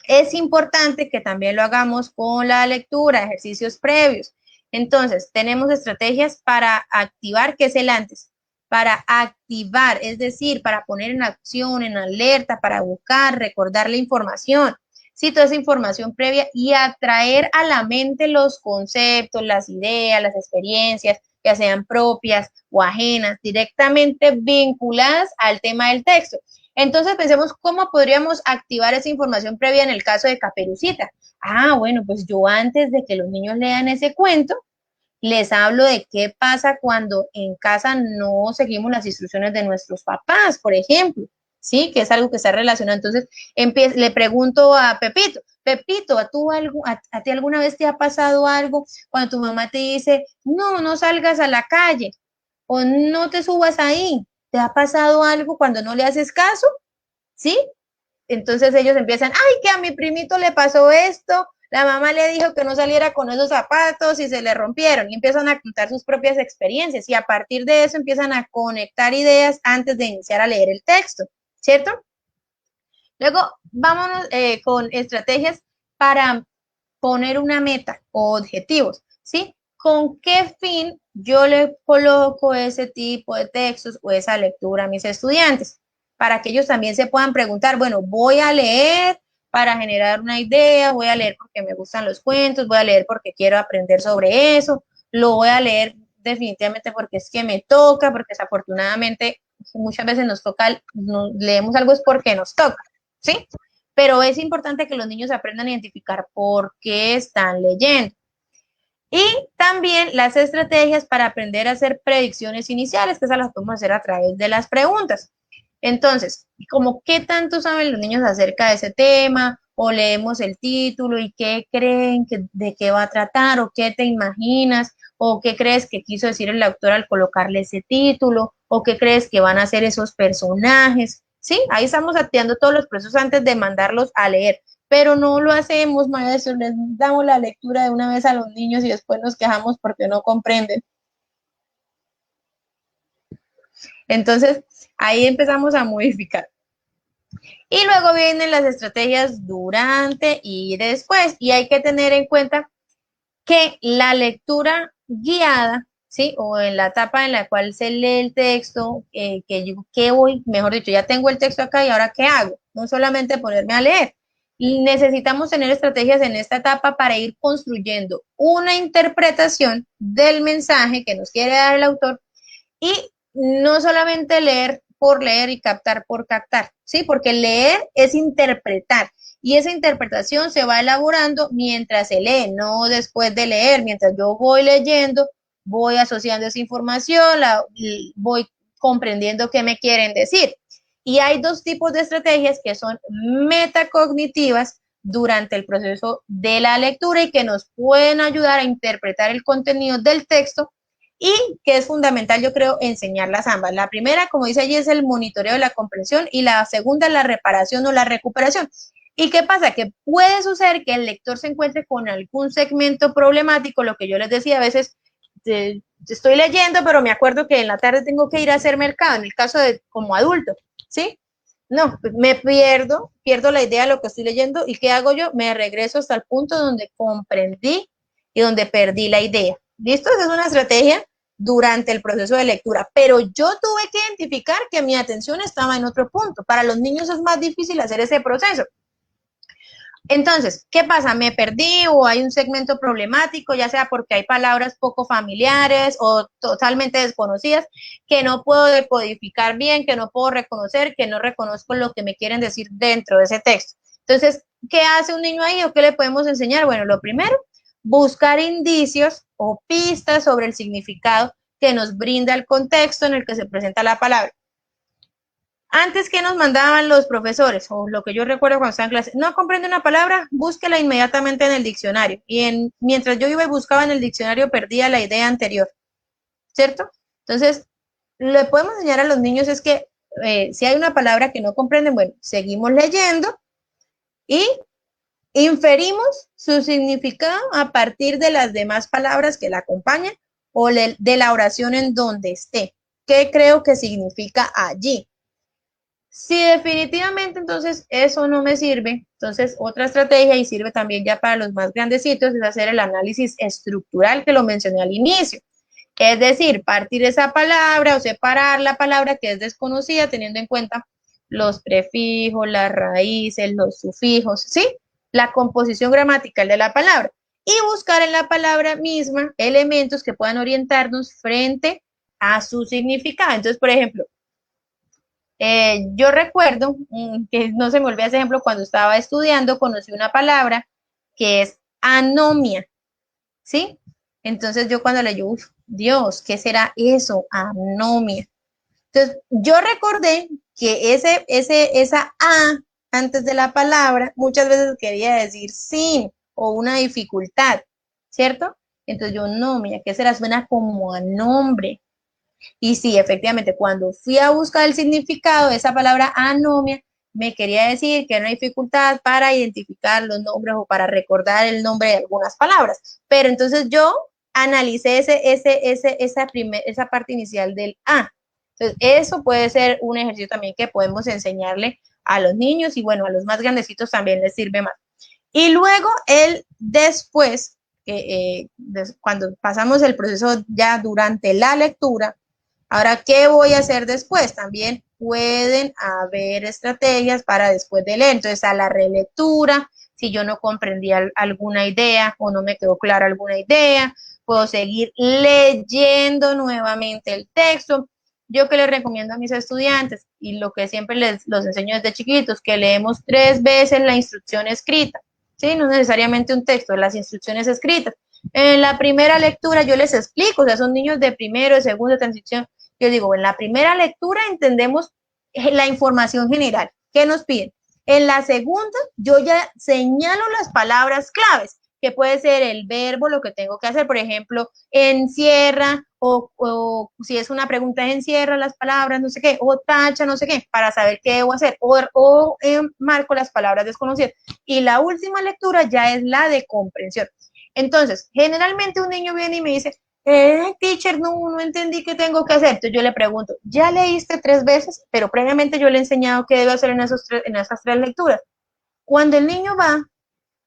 es importante que también lo hagamos con la lectura, ejercicios previos. Entonces, tenemos estrategias para activar, que es el antes, para activar, es decir, para poner en acción, en alerta, para buscar, recordar la información, sí, toda esa información previa y atraer a la mente los conceptos, las ideas, las experiencias, ya sean propias o ajenas, directamente vinculadas al tema del texto. Entonces pensemos cómo podríamos activar esa información previa en el caso de Caperucita. Ah, bueno, pues yo antes de que los niños lean ese cuento, les hablo de qué pasa cuando en casa no seguimos las instrucciones de nuestros papás, por ejemplo, ¿sí? Que es algo que está relacionado. Entonces, le pregunto a Pepito, Pepito, ¿a ti alguna vez te ha pasado algo cuando tu mamá te dice, no, no salgas a la calle o no te subas ahí? ¿Te ha pasado algo cuando no le haces caso? ¿Sí? Entonces ellos empiezan, ay, que a mi primito le pasó esto, la mamá le dijo que no saliera con esos zapatos y se le rompieron y empiezan a contar sus propias experiencias y a partir de eso empiezan a conectar ideas antes de iniciar a leer el texto, ¿cierto? Luego vámonos con estrategias para poner una meta o objetivos, ¿sí? ¿Con qué fin yo le coloco ese tipo de textos o esa lectura a mis estudiantes? Para que ellos también se puedan preguntar, bueno, voy a leer para generar una idea, voy a leer porque me gustan los cuentos, voy a leer porque quiero aprender sobre eso, lo voy a leer definitivamente porque es que me toca, porque desafortunadamente muchas veces nos toca, leemos algo es porque nos toca, ¿sí? Pero es importante que los niños aprendan a identificar por qué están leyendo. Y también las estrategias para aprender a hacer predicciones iniciales, que esas las podemos hacer a través de las preguntas. Entonces, como qué tanto saben los niños acerca de ese tema, o leemos el título y qué creen de qué va a tratar, o qué te imaginas, o qué crees que quiso decir el autor al colocarle ese título, o qué crees que van a ser esos personajes. Sí, ahí estamos activando todos los procesos antes de mandarlos a leer, pero no lo hacemos, maestro, les damos la lectura de una vez a los niños y después nos quejamos porque no comprenden. Entonces, ahí empezamos a modificar. Y luego vienen las estrategias durante y después. Y hay que tener en cuenta que la lectura guiada, ¿sí? O en la etapa en la cual se lee el texto, ¿qué voy? Mejor dicho, ya tengo el texto acá y ahora ¿qué hago? No solamente ponerme a leer. Y necesitamos tener estrategias en esta etapa para ir construyendo una interpretación del mensaje que nos quiere dar el autor y no solamente leer por leer y captar por captar, ¿sí? Porque leer es interpretar y esa interpretación se va elaborando mientras se lee, no después de leer. Mientras yo voy leyendo, voy asociando esa información, voy comprendiendo qué me quieren decir. Y hay dos tipos de estrategias que son metacognitivas durante el proceso de la lectura y que nos pueden ayudar a interpretar el contenido del texto y que es fundamental, yo creo, enseñarlas ambas. La primera, como dice allí, es el monitoreo de la comprensión y la segunda, la reparación o la recuperación. ¿Y qué pasa? Que puede suceder que el lector se encuentre con algún segmento problemático, lo que yo les decía, a veces estoy leyendo, pero me acuerdo que en la tarde tengo que ir a hacer mercado, en el caso de como adulto, ¿sí? No, me pierdo la idea de lo que estoy leyendo y ¿qué hago yo? Me regreso hasta el punto donde comprendí y donde perdí la idea. ¿Listo? Esa es una estrategia durante el proceso de lectura, pero yo tuve que identificar que mi atención estaba en otro punto. Para los niños es más difícil hacer ese proceso. Entonces, ¿qué pasa? Me perdí o hay un segmento problemático, ya sea porque hay palabras poco familiares o totalmente desconocidas que no puedo decodificar bien, que no puedo reconocer, que no reconozco lo que me quieren decir dentro de ese texto. Entonces, ¿qué hace un niño ahí o qué le podemos enseñar? Bueno, lo primero, buscar indicios o pistas sobre el significado que nos brinda el contexto en el que se presenta la palabra. Antes que nos mandaban los profesores, o lo que yo recuerdo cuando estaba en clase, no comprende una palabra, búsquela inmediatamente en el diccionario. Mientras yo iba y buscaba en el diccionario, perdía la idea anterior, ¿cierto? Entonces, le podemos enseñar a los niños es que si hay una palabra que no comprenden, bueno, seguimos leyendo y inferimos su significado a partir de las demás palabras que la acompañan o de la oración en donde esté. ¿Qué creo que significa allí? Si definitivamente entonces eso no me sirve, entonces otra estrategia y sirve también ya para los más grandecitos es hacer el análisis estructural que lo mencioné al inicio. Es decir, partir esa palabra o separar la palabra que es desconocida teniendo en cuenta los prefijos, las raíces, los sufijos, ¿sí? La composición gramatical de la palabra y buscar en la palabra misma elementos que puedan orientarnos frente a su significado. Entonces, por ejemplo, yo recuerdo que no se me olvida ese ejemplo, cuando estaba estudiando conocí una palabra que es anomia, ¿sí? Entonces yo cuando leí, Dios, ¿qué será eso? Anomia. Entonces yo recordé que esa A antes de la palabra muchas veces quería decir sin o una dificultad, ¿cierto? Entonces yo, nomia, ¿qué será? Suena como a nombre. Y sí, efectivamente, cuando fui a buscar el significado de esa palabra anomia, me quería decir que era una dificultad para identificar los nombres o para recordar el nombre de algunas palabras. Pero entonces yo analicé esa parte inicial del A. Entonces, eso puede ser un ejercicio también que podemos enseñarle a los niños y bueno, a los más grandecitos también les sirve más. Y luego el después, cuando pasamos el proceso ya durante la lectura, ahora, ¿qué voy a hacer después? También pueden haber estrategias para después de leer. Entonces, a la relectura, si yo no comprendí alguna idea o no me quedó clara alguna idea, puedo seguir leyendo nuevamente el texto. Yo que les recomiendo a mis estudiantes y lo que siempre los enseño desde chiquitos, que leemos 3 veces la instrucción escrita, ¿sí? No necesariamente un texto, las instrucciones escritas. En la primera lectura yo les explico, o sea, son niños de primero, de segundo, de transición. Yo digo, en la primera lectura entendemos la información general. ¿Qué nos piden? En la segunda, yo ya señalo las palabras claves, que puede ser el verbo, lo que tengo que hacer, por ejemplo, encierra, o si es una pregunta, encierra las palabras, no sé qué, o tacha, no sé qué, para saber qué debo hacer, o marco las palabras desconocidas. Y la última lectura ya es la de comprensión. Entonces, generalmente un niño viene y me dice, Teacher, no entendí qué tengo que hacer. Entonces yo le pregunto, ¿ya leíste 3 veces? Pero previamente yo le he enseñado qué debe hacer en esas 3 lecturas. Cuando el niño va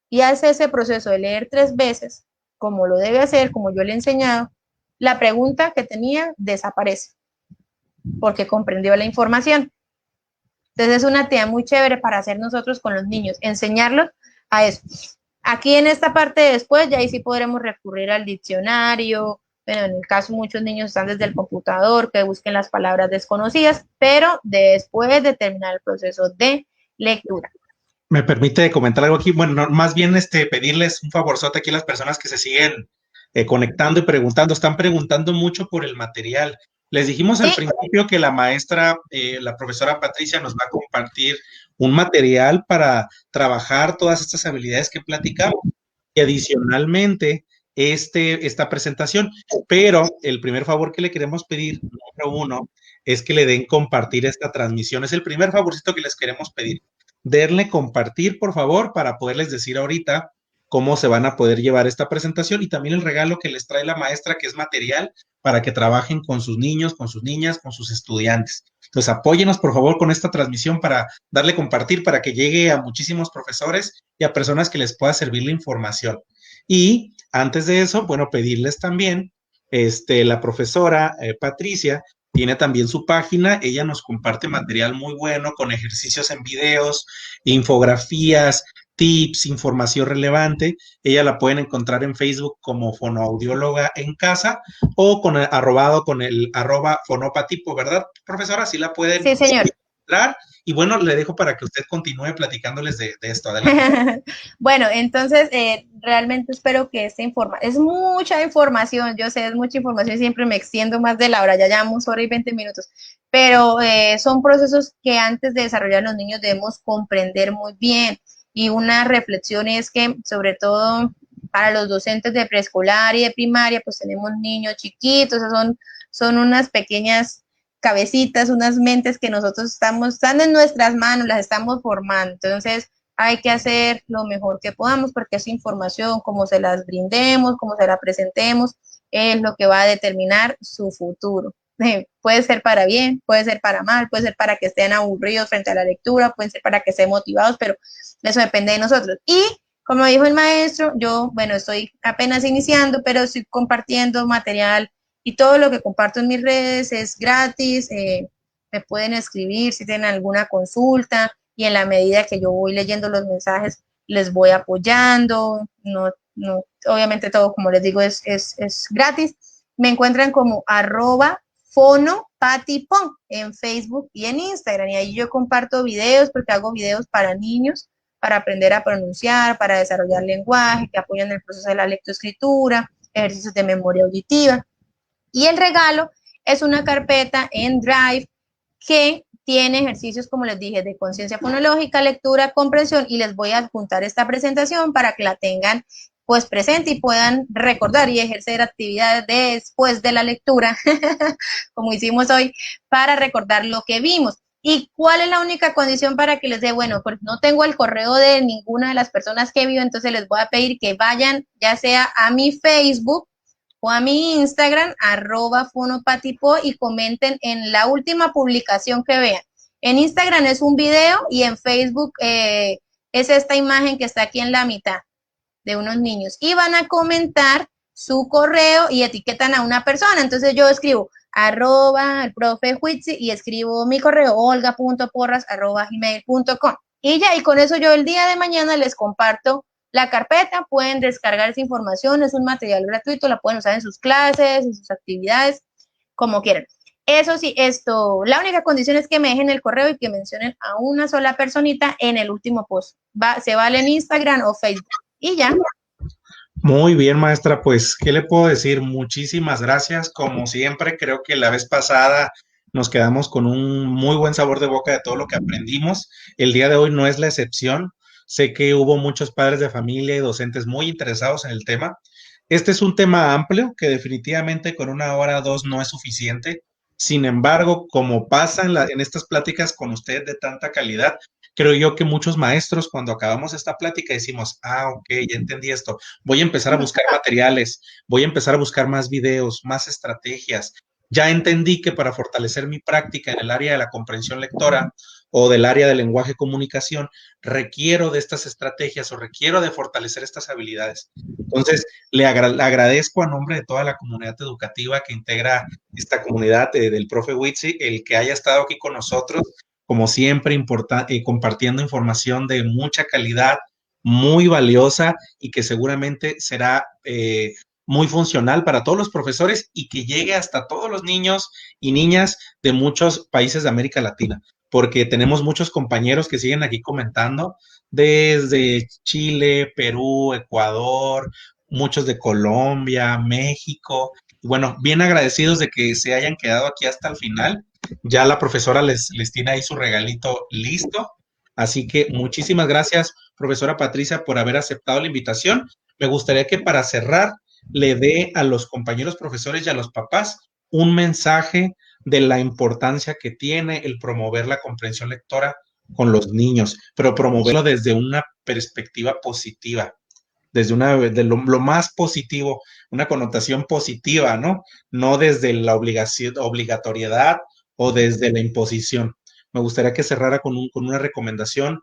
y hace ese proceso de leer 3 veces, como lo debe hacer, como yo le he enseñado, la pregunta que tenía desaparece, porque comprendió la información. Entonces es una tarea muy chévere para hacer nosotros con los niños, enseñarlos a eso. Aquí en esta parte de después, ya ahí sí podremos recurrir al diccionario. Bueno, en el caso muchos niños están desde el computador, que busquen las palabras desconocidas, pero después de terminar el proceso de lectura. ¿Me permite comentar algo aquí? Bueno, más bien pedirles un favorzote aquí a las personas que se siguen conectando y preguntando. Están preguntando mucho por el material. Les dijimos al Sí, principio que la maestra, la profesora Patricia, nos va a compartir un material para trabajar todas estas habilidades que platicamos y adicionalmente esta presentación. Pero el primer favor que le queremos pedir, número uno, es que le den compartir esta transmisión. Es el primer favorcito que les queremos pedir. Denle compartir, por favor, para poderles decir ahorita cómo se van a poder llevar esta presentación y también el regalo que les trae la maestra, que es material para que trabajen con sus niños, con sus niñas, con sus estudiantes. Entonces, apóyenos, por favor, con esta transmisión para darle compartir, para que llegue a muchísimos profesores y a personas que les pueda servir la información. Y antes de eso, bueno, pedirles también, la profesora Patricia tiene también su página, ella nos comparte material muy bueno con ejercicios en videos, infografías, tips, información relevante. Ella la pueden encontrar en Facebook como fonoaudióloga en casa o con el arroba fonopatipo, ¿verdad, profesora? Así la pueden sí, señor. encontrar. Y bueno, le dejo para que usted continúe platicándoles de esto. Adelante. Bueno, entonces realmente espero que esta información, es mucha información, yo sé, es mucha información, siempre me extiendo más de la hora, ya llevamos hora y 20 minutos, pero son procesos que antes de desarrollar los niños debemos comprender muy bien. Y una reflexión es que, sobre todo para los docentes de preescolar y de primaria, pues tenemos niños chiquitos, son unas pequeñas cabecitas, unas mentes que nosotros están en nuestras manos, las estamos formando. Entonces, hay que hacer lo mejor que podamos porque esa información, como se las brindemos, como se la presentemos, es lo que va a determinar su futuro. Puede ser para bien, puede ser para mal, puede ser para que estén aburridos frente a la lectura, puede ser para que estén motivados, pero eso depende de nosotros. Y como dijo el maestro, yo, bueno, estoy apenas iniciando, pero estoy compartiendo material y todo lo que comparto en mis redes es gratis. Me pueden escribir si tienen alguna consulta y en la medida que yo voy leyendo los mensajes les voy apoyando. No, obviamente todo, como les digo, es gratis. Me encuentran como @fonopatipon en Facebook y en Instagram, y ahí yo comparto videos porque hago videos para niños, para aprender a pronunciar, para desarrollar lenguaje, que apoyan el proceso de la lectoescritura, ejercicios de memoria auditiva. Y el regalo es una carpeta en Drive que tiene ejercicios, como les dije, de conciencia fonológica, lectura, comprensión, y les voy a adjuntar esta presentación para que la tengan pues presente y puedan recordar y ejercer actividades después de la lectura, como hicimos hoy, para recordar lo que vimos. ¿Y cuál es la única condición para que les dé? Bueno, pues no tengo el correo de ninguna de las personas que vio, entonces les voy a pedir que vayan ya sea a mi Facebook o a mi Instagram, @fonopatipo, y comenten en la última publicación que vean. En Instagram es un video y en Facebook es esta imagen que está aquí en la mitad de unos niños. Y van a comentar su correo y etiquetan a una persona. Entonces yo escribo @el profe Huitzi y escribo mi correo olga.porras@gmail.com. Y ya, y con eso yo el día de mañana les comparto la carpeta, pueden descargar esa información, es un material gratuito, la pueden usar en sus clases, en sus actividades, como quieran. Eso sí, la única condición es que me dejen el correo y que mencionen a una sola personita en el último post. Se vale en Instagram o Facebook. Y ya. Muy bien, maestra, pues, ¿qué le puedo decir? Muchísimas gracias. Como siempre, creo que la vez pasada nos quedamos con un muy buen sabor de boca de todo lo que aprendimos. El día de hoy no es la excepción. Sé que hubo muchos padres de familia y docentes muy interesados en el tema. Este es un tema amplio que definitivamente con una hora o dos no es suficiente. Sin embargo, como pasa en estas pláticas con ustedes de tanta calidad, creo yo que muchos maestros cuando acabamos esta plática decimos, ok, ya entendí esto, voy a empezar a buscar materiales, voy a empezar a buscar más videos, más estrategias. Ya entendí que para fortalecer mi práctica en el área de la comprensión lectora o del área de lenguaje comunicación, requiero de estas estrategias o requiero de fortalecer estas habilidades. Entonces, le agradezco a nombre de toda la comunidad educativa que integra esta comunidad del profe Witsi, el que haya estado aquí con nosotros, como siempre, compartiendo información de mucha calidad, muy valiosa y que seguramente será muy funcional para todos los profesores y que llegue hasta todos los niños y niñas de muchos países de América Latina, porque tenemos muchos compañeros que siguen aquí comentando desde Chile, Perú, Ecuador, muchos de Colombia, México. Y bueno, bien agradecidos de que se hayan quedado aquí hasta el final. Ya la profesora les tiene ahí su regalito listo. Así que muchísimas gracias, profesora Patricia, por haber aceptado la invitación. Me gustaría que para cerrar le dé a los compañeros profesores y a los papás un mensaje de la importancia que tiene el promover la comprensión lectora con los niños, pero promoverlo desde una perspectiva positiva, desde lo más positivo, una connotación positiva, ¿no? No desde la obligatoriedad o desde la imposición. Me gustaría que cerrara con una recomendación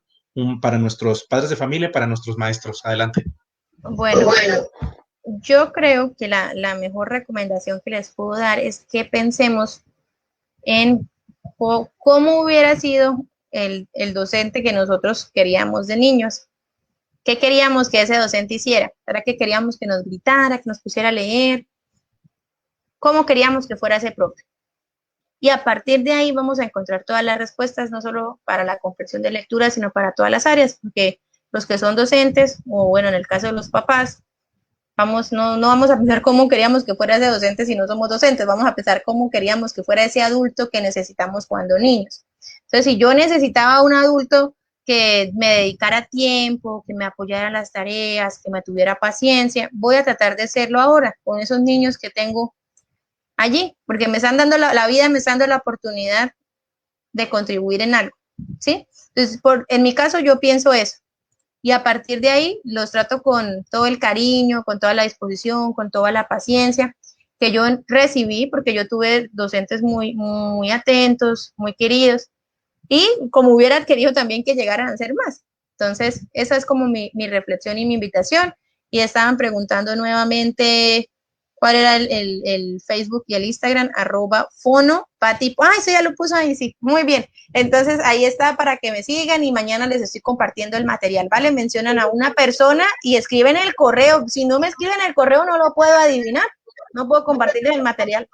para nuestros padres de familia, para nuestros maestros. Adelante. Bueno, yo creo que la mejor recomendación que les puedo dar es que pensemos en cómo hubiera sido el docente que nosotros queríamos de niños. ¿Qué queríamos que ese docente hiciera? ¿Era que queríamos que nos gritara, que nos pusiera a leer? ¿Cómo queríamos que fuera ese profe? Y a partir de ahí vamos a encontrar todas las respuestas, no solo para la comprensión de lectura, sino para todas las áreas, porque los que son docentes, o bueno, en el caso de los papás, no vamos a pensar cómo queríamos que fuera ese docente si no somos docentes, vamos a pensar cómo queríamos que fuera ese adulto que necesitamos cuando niños. Entonces, si yo necesitaba un adulto que me dedicara tiempo, que me apoyara en las tareas, que me tuviera paciencia, voy a tratar de hacerlo ahora con esos niños que tengo allí, porque me están dando la vida, me está dando la oportunidad de contribuir en algo, ¿sí? Entonces, en mi caso yo pienso eso, y a partir de ahí los trato con todo el cariño, con toda la disposición, con toda la paciencia que yo recibí, porque yo tuve docentes muy atentos, muy queridos, y como hubiera querido también que llegaran a ser más. Entonces, esa es como mi reflexión y mi invitación. Y estaban preguntando nuevamente cuál era el Facebook y el Instagram, @fono_pati. Eso ya lo puso ahí, sí, muy bien. Entonces, ahí está para que me sigan y mañana les estoy compartiendo el material, ¿vale? Mencionan a una persona y escriben el correo. Si no me escriben el correo, no lo puedo adivinar. No puedo compartirles el material.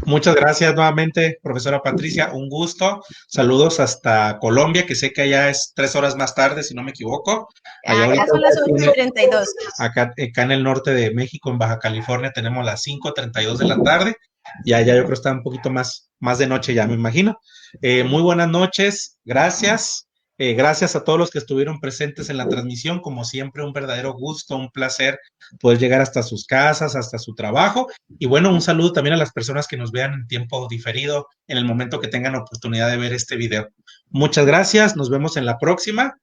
Muchas gracias nuevamente, profesora Patricia. Un gusto. Saludos hasta Colombia, que sé que allá es 3 horas más tarde, si no me equivoco. Acá son las 8:32. Acá en el norte de México, en Baja California, tenemos las 5:32 de la tarde. Y allá yo creo que está un poquito más de noche ya, me imagino. Muy buenas noches. Gracias. Gracias a todos los que estuvieron presentes en la transmisión. Como siempre, un verdadero gusto, un placer poder llegar hasta sus casas, hasta su trabajo. Y bueno, un saludo también a las personas que nos vean en tiempo diferido, en el momento que tengan oportunidad de ver este video. Muchas gracias. Nos vemos en la próxima.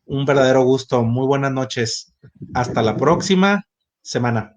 Un verdadero gusto. Muy buenas noches. Hasta la próxima semana.